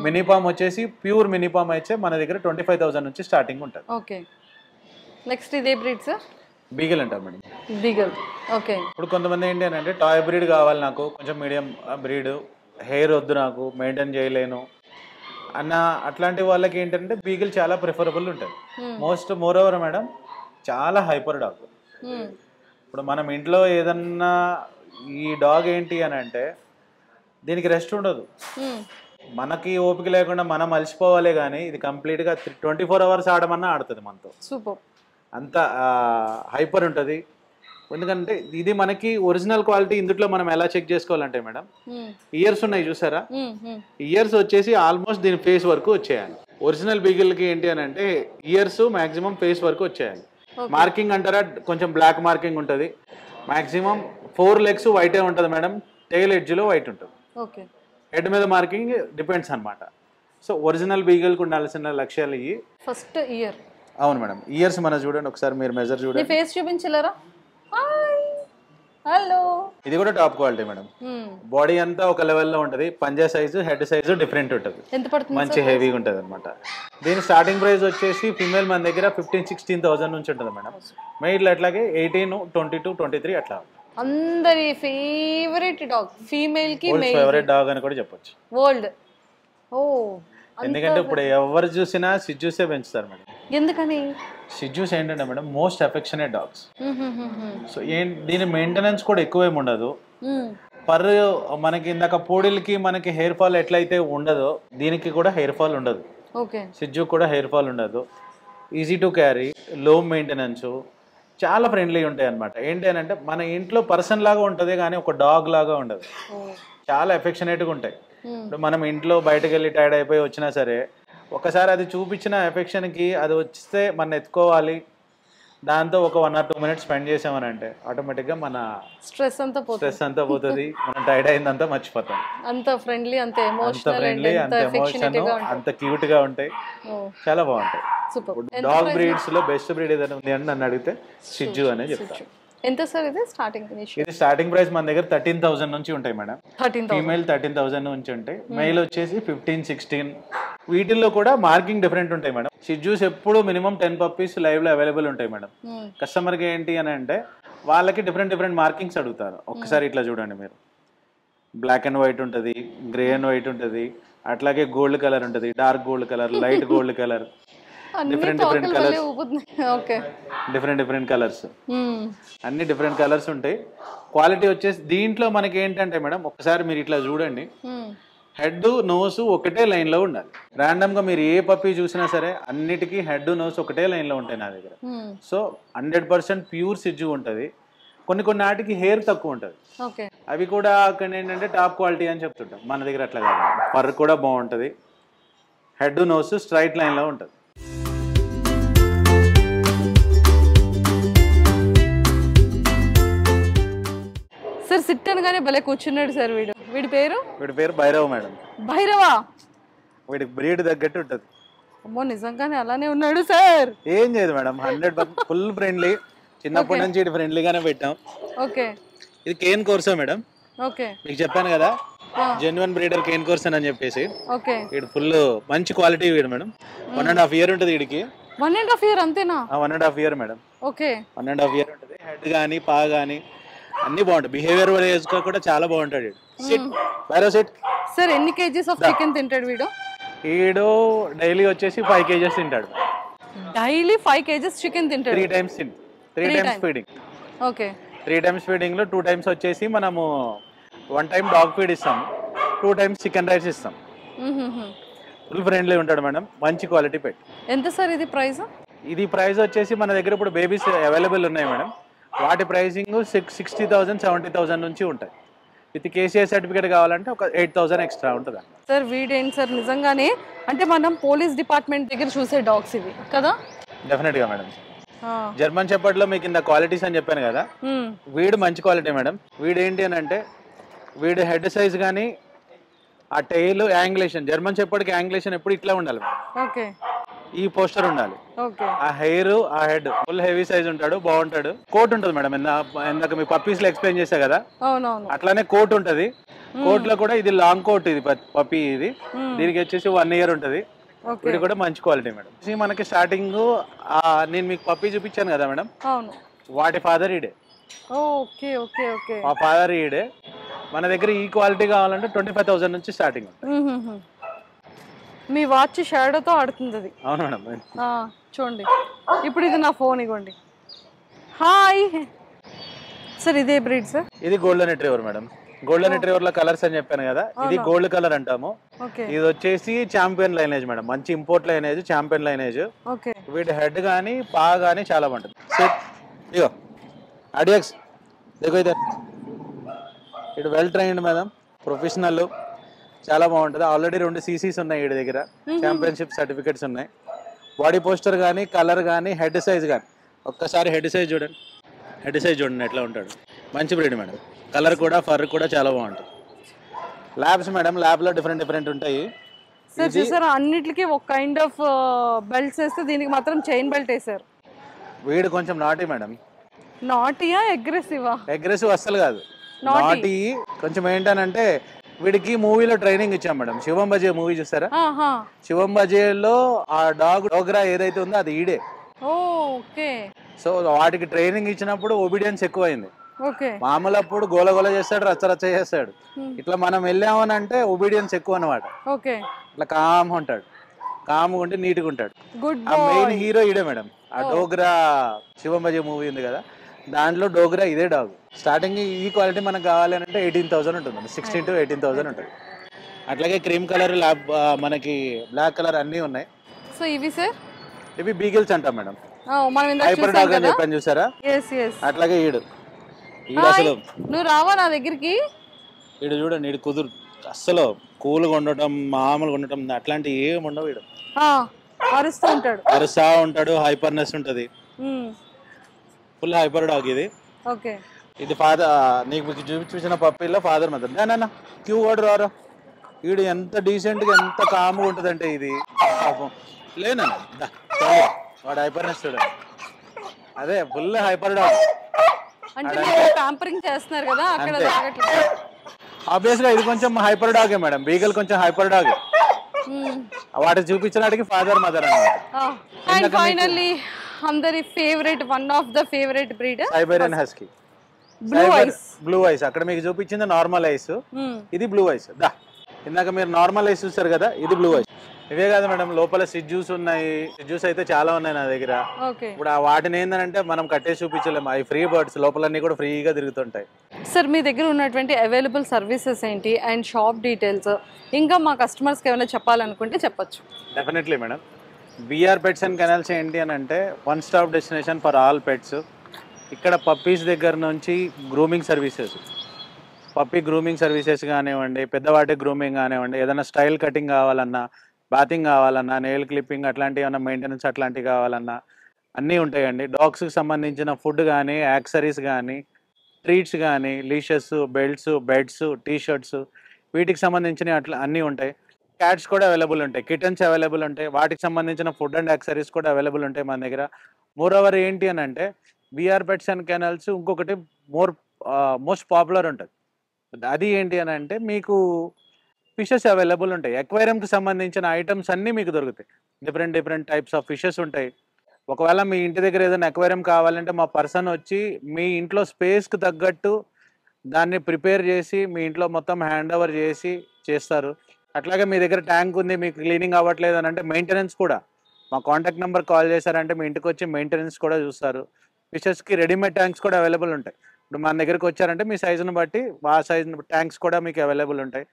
మినీపామ్ వచ్చేసి ప్యూర్ మినీపామ్ అయితే మన దగ్గర 25,000 నుంచి స్టార్టింగ్ ఉంటుంది. ఓకే, నెక్స్ట్ ఇదే బ్రీడ్ సార్? బీగల్ అంటారు మేడం. బీగల్. ఓకే. ఇప్పుడు కొంతమంది ఏంటి అని అంటే టాయ్ బ్రీడ్ కావాలి నాకు, కొంచెం మీడియం బ్రీడ్, హెయిర్ వద్దు నాకు, మెయింటైన్ చేయలేను అన్న అట్లాంటి వాళ్ళకి ఏంటంటే బీగల్ చాలా ప్రిఫరబుల్ ఉంటుంది. మోర్ ఓవర్ మేడం చాలా హైపర్ డాగ్. ఇప్పుడు మనం ఇంట్లో ఏదన్నా ఈ డాగ్ ఏంటి అని అంటే దీనికి రెస్ట్ ఉండదు. మనకి ఓపిక లేకుండా మనం అలసిపోవాలి, కానీ ఇది కంప్లీట్గా 24 hours ఆడమన్నా ఆడుతుంది మనతో. సూపర్. అంత హైపర్ ఉంటుంది. ఎందుకంటే ఇది మనకి ఒరిజినల్ క్వాలిటీ. ఇందులో మనం ఎలా చెక్ చేసుకోవాలంటే మేడం, ఇయర్స్ ఉన్నాయి చూసారా, ఇయర్స్ వచ్చేసి ఆల్మోస్ట్ దీని ఫేస్ వరకు వచ్చేయాలి. ఒరిజినల్ బీగిల్కి ఏంటి అని అంటే ఇయర్స్ మాక్సిమం ఫేస్ వరకు వచ్చేయాలి. మార్కింగ్ అంటారా, కొంచెం బ్లాక్ మార్కింగ్ ఉంటుంది. మాక్సిమం 4 legs వైటే ఉంటుంది మేడం, టైల్ ఎడ్జ్లో వైట్ ఉంటుంది. హెడ్ మీద మార్కింగ్ డిపెండ్స్ అనమాట. సో ఒరిజినల్ బీగల్కి ఉండాల్సిన లక్ష్యాలు ఇవి. First year. అవును మేడం, ఇయర్స్ మన చూడండి ఒకసారి, మీరు మెజర్ చూడండి. ఫేస్ చూపించలేరా? హలో. ఇది కూడా టాప్ క్వాలిటీ మేడం. బాడీ అంతా ఒక లెవెల్లో ఉంటుంది. పంజా సైజు, హెడ్ సైజు డిఫరెంట్ ఉంటుంది. ఎంత పడుతుంది? మంచి హెవీగా ఉంటుంది అనమాట. దీని స్టార్టింగ్ ప్రైస్ వచ్చేసి ఫీమేల్ మన దగ్గర 15-16,000 నుంచి ఉంటుంది మేడం. మెయిల్ అట్లాగే 18, 22, 23 అట్లా. అందరి ఫేవరెట్ డాగ్, ఫీమేల్ కి ఫేవరెట్ డాగ్ అని కూడా చెప్పొచ్చు. వరల్డ్. ఓ, ఎందుకంటే ఇప్పుడు ఎవరు చూసినా సిజ్జూసే పెంచుతారు మేడం. ఎందుకని? సిజ్జూస్ ఏంటంటే madam most affectionate dogs. So దీని మెయింటెనెన్స్ కూడా ఎక్కువేమి ఉండదు. మనకి ఇందాక పోడిల్కి మనకి హెయిర్ ఫాల్ ఎట్లయితే ఉండదో దీనికి కూడా హెయిర్ ఫాల్ ఉండదు. సిజ్జు కూడా హెయిర్ ఫాల్ ఉండదు. ఈజీ టు క్యారీ, లో మెయింటెనెన్స్, చాలా ఫ్రెండ్లీ ఉంటాయి అనమాట. ఏంటి అని అంటే మన ఇంట్లో పర్సన్ లాగా ఉంటుంది కానీ ఒక డాగ్ లాగా ఉండదు. చాలా ఎఫెక్షనేట్గా ఉంటాయి. ఇప్పుడు మనం ఇంట్లో బయటకు వెళ్ళి టైర్డ్ అయిపోయి వచ్చినా సరే ఒకసారి అది చూపించిన ఎఫెక్షన్కి అది వస్తే మనం ఎత్తుకోవాలి, దాంతో ఒక 1 or 2 minutes స్పెండ్ చేసామని అంటే ఆటోమేటిక్గా మన స్ట్రెస్ అంతా పోతుంది. మనం టైర్డ్ అయిందంతా మర్చిపోతాం. అంత ఫ్రెండ్లీ, అంత ఎమోషనల్, అంత క్యూట్ గా ఉంటాయి, చాలా బాగుంటాయి. డాగ్ బ్రీడ్స్ లో బెస్ట్ బ్రీడ్ ఏదైనా ఉంది అని నన్ను అడిగితే సిజ్జు అనే చెప్తాను. ఎంత సార్ ఇది స్టార్టింగ్? ఇది స్టార్టింగ్ ప్రైస్ మన దగ్గర 13,000 నుంచి ఉంటాయి మేడం. ఫీమేల్ 13,000 నుంచి ఉంటాయి, మెయిల్ వచ్చేసి 15-16. వీటిల్లో కూడా మార్కింగ్ డిఫరెంట్ ఉంటాయి మేడం. సిజ్జూస్ ఎప్పుడు మినిమం 10 puppies లైవ్ లో అవైలబుల్ ఉంటాయి మేడం. కస్టమర్ కి ఏంటి అని అంటే వాళ్ళకి డిఫరెంట్ మార్కింగ్స్ అడుగుతారు. ఒక్కసారి ఇట్లా చూడండి మీరు, బ్లాక్ అండ్ వైట్ ఉంటుంది, గ్రే అండ్ వైట్ ఉంటుంది, అట్లాగే గోల్డ్ కలర్ ఉంటుంది, dark gold colour, light gold colour, different colours, అన్ని డిఫరెంట్ కలర్స్ ఉంటాయి. క్వాలిటీ వచ్చేసి దీంట్లో మనకి ఏంటంటే మేడం ఒక్కసారి మీరు ఇట్లా చూడండి, హెడ్ నోస్ ఒకటే లైన్ లో ఉండాలి. ర్యాండమ్ గా మీరు ఏ పప్పీ చూసినా సరే అన్నిటికీ హెడ్ నోస్ ఒకటే లైన్ లో ఉంటాయి నా దగ్గర. సో 100% ప్యూర్ సిజ్జు ఉంటుంది. కొన్ని కొన్ని నాటికి హెయిర్ తక్కువ ఉంటుంది, ఓకే. అవి కూడా అక్కడ ఏంటంటే టాప్ క్వాలిటీ అని చెప్తుంటాం. మన దగ్గర అట్లా కాదు, ఫర్ కూడా బాగుంటుంది, హెడ్ నోస్ స్ట్రైట్ లైన్లో ఉంటుంది. సార్ సిట్ అనగానే భలే కూర్చున్నాడు సార్. వీడి పేరు భైరవ్ మేడం. భైరవా? వీడికి బ్రీడ్ తగ్గట్టు ఉంటుంది. అమ్మో, నిజంగానే అలానే ఉన్నాడు సార్. ఏం చేయదు మేడం, 100% ఫుల్ ఫ్రెండ్లీ. చిన్నప్పటి నుంచి ఇటు ఫ్రెండ్లీగానే పెట్టాం. ఓకే. ఇది కేన్ కోర్సా మేడం. ఓకే. మీకు చెప్పాను కదా జెన్యున్ బ్రీడర్ కేన్ కోర్సన్ అని చెప్పేసి. ఓకే. వీడు ఫుల్ మంచి క్వాలిటీ వీడు మేడం. 1.5 year ఉంటుంది వీడికి. 1.5 year అంతేనా? 1.5 year మేడం. ఓకే. 1.5 year ఉంటుంది. హెడ్ కానీ పా కానీ అన్ని బాగుంటాయి. బిహేవియర్ వైజ్ కూడా చాలా బాగుంటాడు వీడు. SIT Bhairav SIT. సార్ ఎన్ని కేజీస్ ఆఫ్ చికెన్ తింటాడు వీడు? వీడు డైలీ వచ్చేసి 5 kgs తింటాడు. డైలీ 5 kgs చికెన్ తింటాడు? 3 times తింటాడు. 3 times feeding. Okay. 3 times feeding లో 2 times వచ్చేసి మనము 1 time డాగ్ ఫీడ్ ఇస్తాం, 2 times చికెన్ రైస్ ఇస్తాం. ఫుల్ ఫ్రెండ్లీ ఉంటాడు మేడం, మంచి క్వాలిటీ పెట్. ఎంత సార్ ఇది ప్రైస్? ఇది ప్రైస్ వచ్చేసి మన దగ్గర ఇప్పుడు బేబీస్ అవైలబుల్ ఉన్నాయి మేడం. వాటి ప్రైసింగ్ 60,000 70,000 నుంచి ఉంటాయి. విత్ కేసీఐ సర్టిఫికేట్ కావాలంటే ఒక 8,000 ఎక్స్ట్రా ఉంటుంది. సార్ వీడేంటి సార్ నిజంగానే అంటే మనం పోలీస్ డిపార్ట్మెంట్ దగ్గర చూసే డాగ్స్ ఇవి కదా? డెఫినెట్గా మేడం. జర్మన్ షెపర్డ్ లో మీకు ఇంత క్వాలిటీస్ అని చెప్పాను కదా, వీడు మంచి క్వాలిటీ మేడం. వీడు ఏంటి అని అంటే వీడు హెడ్ సైజ్ కానీ ఆ టైల్ యాంగ్లేషన్, జర్మన్ షెపర్డ్కి యాంగ్లేషన్ ఎప్పుడు ఇట్లా ఉండాలి మేడం. ఓకే. ఈ పోస్టర్ ఉండాలి. ఓకే. ఆ హెయిర్ ఆ హెడ్ ఫుల్ హెవీ సైజ్ ఉంటాడు, బాగుంటాడు. కోట్ ఉంటుంది మేడం. ఇందాక మీ పప్పీస్ లో ఎక్స్ప్లెయిన్ చేశా కదా, అవునవును, అట్లానే కోట్ ఉంటది. కోట్ లో కూడా ఇది లాంగ్ కోట్, ఇది పప్పీ, ఇది దీనికి వచ్చేసి 1 year ఉంటది. ఇది కూడా మంచి క్వాలిటీ మేడం. మనకి స్టార్టింగ్ నేను మీకు పప్పీ చూపించాను కదా మేడం, అవును, వాటి ఫాదర్ ఈడే. Okay okay okay. ఆ ఫాదర్ ఈడే. మన దగ్గర ఈ క్వాలిటీ కావాలంటే 25,000 నుంచి స్టార్టింగ్ ఉంటుంది. మీ వాచ్ షాడోతో ఆడుతుంది అది. అవును మేడం. చూడండి ఇప్పుడు ఇది నా ఫోన్ ఇవ్వండి. హాయ్ సార్, ఇదే బ్రీడ్ సార్? ఇది golden retriever madam. Golden retriever లో కలర్స్ అని చెప్పాను కదా, ఇది గోల్డ్ కలర్ అంటాము. ఇది వచ్చేసి చాంపియన్ లైనేజ్ మేడం, మంచి ఇంపోర్ట్ లైనేజ్, చాంపియన్ లైనేజ్. వీటి హెడ్ కానీ పా కానీ చాలా బాగుంటుంది. ఇగో అడియక్స్ దిగో, ఇదే ఇటు వెల్ ట్రైన్డ్ మేడం, ప్రొఫెషనల్, చాలా బాగుంటుంది. ఆల్రెడీ 2 CCs ఉన్నాయి వీడి దగ్గర, ఛాంపియన్షిప్ సర్టిఫికెట్స్ ఉన్నాయి. బాడీ పోస్టర్ కానీ కలర్ కానీ హెడ్ సైజ్ కానీ, ఒక్కసారి హెడ్ సైజ్ చూడండి, హెడ్ సైజ్ చూడండి ఎట్లా ఉంటాడు. మంచి బ్రీడ్ మేడం. కలర్ కూడా ఫర్ కూడా చాలా బాగుంటుంది. ల్యాబ్స్ మేడం, ల్యాబ్ లో డిఫరెంట్ ఉంటాయి. సార్ చూసారా, అన్నిటికీ ఒక కైండ్ ఆఫ్ బెల్ట్స్ వేస్తే దీనికి మాత్రం చైన్ బెల్ట్ వేసారు. వీడు కొంచెం నాటీ మేడం. నాటీయా అగ్రెసివా? అగ్రెసివ్ అస్సలు కాదు, నాటీ. కొంచెం ఏంటనంటే వీడికి మూవీలో ట్రైనింగ్ ఇచ్చాం మేడం. శివం బజే మూవీ చూస్తారా? శివం బజేలో ఆ డోగ్రా ఏదైతే ఉందో అది ఈడే. ఓకే. సో వాటికి ట్రైనింగ్ ఇచ్చినప్పుడు ఒబీడియన్స్ ఎక్కువైంది. ఓకే. మామూలు అప్పుడు గోల చేస్తాడు, రచ్చ చేస్తాడు. ఇట్లా మనం వెళ్ళామని అంటే ఒబీడియన్స్ ఎక్కువ అన్నమాట. ఓకే. ఇట్లా కామ్గా ఉంటాడు, కామ్గా ఉంటే నీట్గా ఉంటాడు. ఆ మెయిన్ హీరో ఈడే మేడం. ఆ డోగ్రా శివం బజే మూవీ ఉంది కదా, దాంట్లో డోగ్రా ఇదే డాగ్. స్టార్టింగ్ ఈ క్వాలిటీ మనకు కావాలి అంటే 18,000 ఉంటుంది, 16,000 to 18,000 ఉంటుంది. అట్లాగే క్రీమ్ కలర్, మనకి బ్లాక్ కలర్ అన్నీ ఉన్నాయి. సో ఇవి సార్? ఇవి బీగిల్స్ అంటాం మేడం. హైపర్ డాగ్ అని చెప్పాను చూసారా, అట్లాగే ఈడు అసలు నువ్వు రావా నా దగ్గరికి? ఈడు చూడండి, ఈడు కుదురు అస్సలు కూల్గా ఉండటం, మామూలుగా ఉండటం అట్లాంటివి ఏమి ఉండవు. ఈడు అరుస్తా ఉంటాడు, హైపర్నెస్ ఉంటుంది. ఫుల్ హైపర్ డాగ్ ఇది. ఓకే. ఇది ఫాదర్, నీకు చూపించిన పప్పీలో ఫాదర్ మదర్. నాన్న క్యూ వాడు రారా. వీడు ఎంత డీసెంట్ గా ఎంత కామ్గా ఉంటుంది అంటే ఇది లేనా, వాడు హైపర్నెస్ చూడండి, అదే ఫుల్ హైపర్ డాగ్. ఆబ్వియస్ గా ఇది కొంచెం హైపర్ డాగే మేడం. బీగల్ కొంచెం హైపర్ డాగే. వాటి చూపించడానికి ఫాదర్ మదర్ అన్నమాట. ఫైనల్లీ అందరి favourite, one of the favourite breed Siberian husky. Blue ice. అక్కడ మీకు చూపించింది నార్మల్ ఐస్, ఇది బ్లూ ఐస్. ఇందాక మీరు నార్మల్ ఐస్ చూసారు కదా, ఇది బ్లూ ఐస్. ఇవే కాదు మేడం, లోపల సిజ్జూస్ ఉన్నాయి. సిజ్జూస్ అయితే చాలా ఉన్నాయి నా దగ్గర. ఇప్పుడు వాటిని ఏంటంటే మనం కట్టేసి చూపించలేము, అవి ఫ్రీ బర్డ్స్, లోపలన్నీ కూడా ఫ్రీగా తిరుగుతుంటాయి. సార్ మీ దగ్గర ఉన్నటువంటి అవైలబుల్ సర్వీసెస్ ఏంటి అండ్ షాప్ డీటెయిల్స్, ఇంకా మా కస్టమర్స్కి ఏమైనా చెప్పాలనుకుంటే చెప్పొచ్చు. Definitely madam. VR pets and kennels ఏంటి అని అంటే 1 stop destination for all pets. ఇక్కడ పప్పీస్ దగ్గర నుంచి grooming services, puppy grooming services కానివ్వండి, పెద్దవాటి గ్రూమింగ్ కానివ్వండి, ఏదైనా స్టైల్ కటింగ్ కావాలన్నా, బాతింగ్ కావాలన్నా, నెయిల్ క్లిప్పింగ్ అట్లాంటివి ఏమైనా మెయింటెనెన్స్ అట్లాంటివి కావాలన్నా అన్నీ ఉంటాయండి. డాగ్స్కి సంబంధించిన ఫుడ్ కానీ, యాక్సరీస్ కానీ, ట్రీట్స్ కానీ, లీషెస్, బెల్ట్స్, బెడ్స్, టీషర్ట్స్, వీటికి సంబంధించిన అట్లా అన్నీ ఉంటాయి. క్యాట్స్ కూడా అవైలబుల్ ఉంటాయి, కిటన్స్ అవైలబుల్ ఉంటాయి, వాటికి సంబంధించిన ఫుడ్ అండ్ యాక్సరీస్ కూడా అవైలబుల్ ఉంటాయి మన దగ్గర. మోరోవర్ ఏంటి అని అంటే విఆర్ పెట్స్ అండ్ కెనల్స్ ఇంకొకటి మోస్ట్ పాపులర్ ఉంటుంది. అది ఏంటి అని అంటే మీకు ఫిషెస్ అవైలబుల్ ఉంటాయి. ఎక్వేరియంకి సంబంధించిన ఐటమ్స్ అన్నీ మీకు దొరుకుతాయి. డిఫరెంట్ టైప్స్ ఆఫ్ ఫిషెస్ ఉంటాయి. ఒకవేళ మీ ఇంటి దగ్గర ఏదైనా ఎక్వేరియం కావాలంటే మా పర్సన్ వచ్చి మీ ఇంట్లో స్పేస్కి తగ్గట్టు దాన్ని ప్రిపేర్ చేసి మీ ఇంట్లో మొత్తం హ్యాండ్ ఓవర్ చేసి చేస్తారు. అట్లాగే మీ దగ్గర ట్యాంక్ ఉంది, మీకు క్లీనింగ్ అవ్వట్లేదు అని అంటే మెయింటెనెన్స్ కూడా మా కాంటాక్ట్ నెంబర్ కాల్ చేశారంటే మీ ఇంటికి వచ్చి మెయింటెనెన్స్ కూడా చూస్తారు. ఫిషెస్కి రెడీమేడ్ ట్యాంక్స్ కూడా అవైలబుల్ ఉంటాయి. ఇప్పుడు మన దగ్గరికి వచ్చారంటే మీ సైజుని బట్టి ఆ సైజు ట్యాంక్స్ కూడా మీకు అవైలబుల్ ఉంటాయి.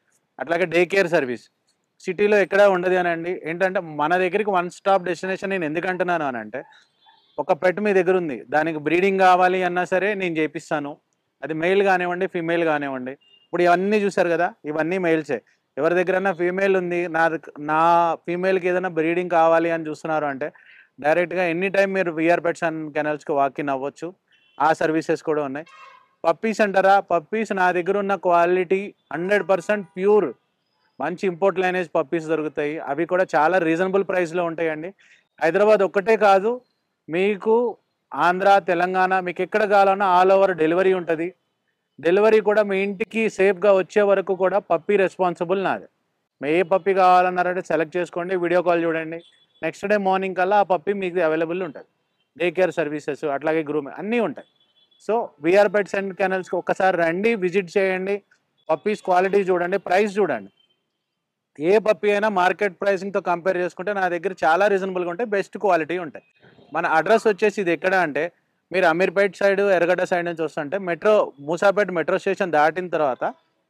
అట్లాగే డే కేర్ సర్వీస్ సిటీలో ఎక్కడ ఉండదు అని అండి. ఏంటంటే మన దగ్గరికి వన్ స్టాప్ డెస్టినేషన్ నేను ఎందుకు అంటున్నాను అని అంటే, ఒక పెట్ మీ దగ్గర ఉంది, దానికి బ్రీడింగ్ కావాలి అన్నా సరే నేను చేపిస్తాను. అది మెయిల్ కానివ్వండి, ఫీమేల్ కానివ్వండి. ఇప్పుడు ఇవన్నీ చూసారు కదా, ఇవన్నీ మెయిల్సే. ఎవరి దగ్గరైనా ఫీమేల్ ఉంది, నా ఫీమేల్కి ఏదైనా బ్రీడింగ్ కావాలి అని చూస్తున్నారు అంటే డైరెక్ట్గా ఎనీ టైం మీరు విఆర్ పెట్స్ అండ్ కెనల్స్కి వాకిన్ అవ్వచ్చు. ఆ సర్వీసెస్ కూడా ఉన్నాయి. పప్పీస్ అంటారా, పప్పీస్ నా దగ్గర ఉన్న క్వాలిటీ 100% ప్యూర్ మంచి ఇంపోర్ట్ లైనేజ్ పప్పీస్ దొరుకుతాయి. అవి కూడా చాలా రీజనబుల్ ప్రైస్లో ఉంటాయండి. హైదరాబాద్ ఒక్కటే కాదు, మీకు ఆంధ్ర, తెలంగాణ, మీకు ఎక్కడ కావాలన్నా ఆల్ ఓవర్ డెలివరీ ఉంటుంది. డెలివరీ కూడా మీ ఇంటికి సేఫ్గా వచ్చే వరకు కూడా పప్పీ రెస్పాన్సిబుల్ నాది. మీ ఏ పప్పీ కావాలన్నారంటే సెలెక్ట్ చేసుకోండి, వీడియో కాల్ చూడండి, నెక్స్ట్ డే మార్నింగ్ కల్లా ఆ పప్పీ మీకు అవైలబుల్ ఉంటుంది. డే కేర్ సర్వీసెస్ అట్లాగే గ్రూమింగ్ అన్నీ ఉంటాయి. సో విఆర్ పెట్స్ అండ్ కెనల్స్కి ఒక్కసారి రండి, విజిట్ చేయండి, పప్పీస్ క్వాలిటీ చూడండి, ప్రైస్ చూడండి. ఏ పప్పీ అయినా మార్కెట్ ప్రైసింగ్తో కంపేర్ చేసుకుంటే నా దగ్గర చాలా రీజనబుల్గా ఉంటాయి, బెస్ట్ క్వాలిటీ ఉంటాయి. మన అడ్రస్ వచ్చేసి ఇది ఎక్కడ అంటే, మీరు అమీర్పేట్ సైడ్, ఎర్రగడ్డ సైడ్ నుంచి వస్తుంటే మూసాపేట మెట్రో స్టేషన్ దాటిన తర్వాత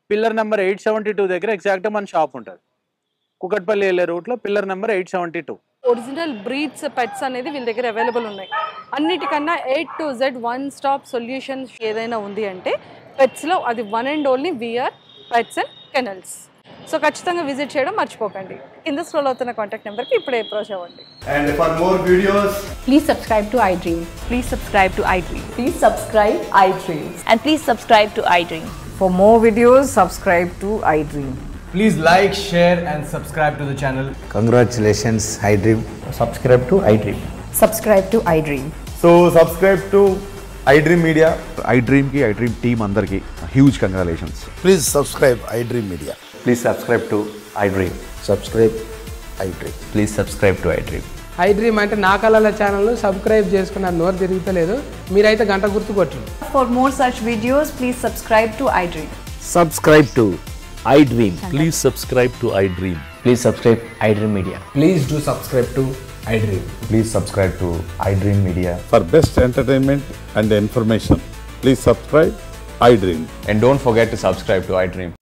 పిల్లర్ నెంబర్ 872 దగ్గర ఎగ్జాక్ట్గా మన షాప్ ఉంటుంది. కుకట్పల్లి వెళ్ళే రూట్లో pillar number 872. Original breeds pets అనేది వీళ్ళ దగ్గర అవైలబుల్ ఉన్నాయి. అన్నిటికన్నా A to Z one stop solution ఏదైనా ఉంది అంటే పెట్స్లో అది one and only VR pets and kennels. So ఖచ్చితంగా విజిట్ చేయడం మర్చిపోకండి. కింద స్క్రోల్ అవుతున్న కాంటాక్ట్ నెంబర్కి ఇప్పుడే అప్రోచ్ అవ్వండి. And for more videos, Please subscribe to iDream. Please subscribe to iDream. Please subscribe iDream. And please subscribe to iDream. For more videos, subscribe to iDream. please like, share and subscribe to the channel. Congratulations, iDream. Subscribe to iDream. Subscribe to iDream. So subscribe to iDream Media. iDream ki iDream team andarki huge congratulations. Please subscribe iDream Media. Please subscribe to iDream. Subscribe iDream. Please subscribe to iDream. iDream అంటే నా కళల channel subscribe చేసుకున్న నోరు తిరుగుతలేదు, మీరైతే గంట గుర్తు కొట్టండి. For more such videos, please subscribe to iDream. Subscribe to iDream. Please subscribe to iDream. Please subscribe iDream Media. Please do subscribe to iDream. Please subscribe to iDream Media. For best entertainment and information, please subscribe iDream. And don't forget to subscribe to iDream.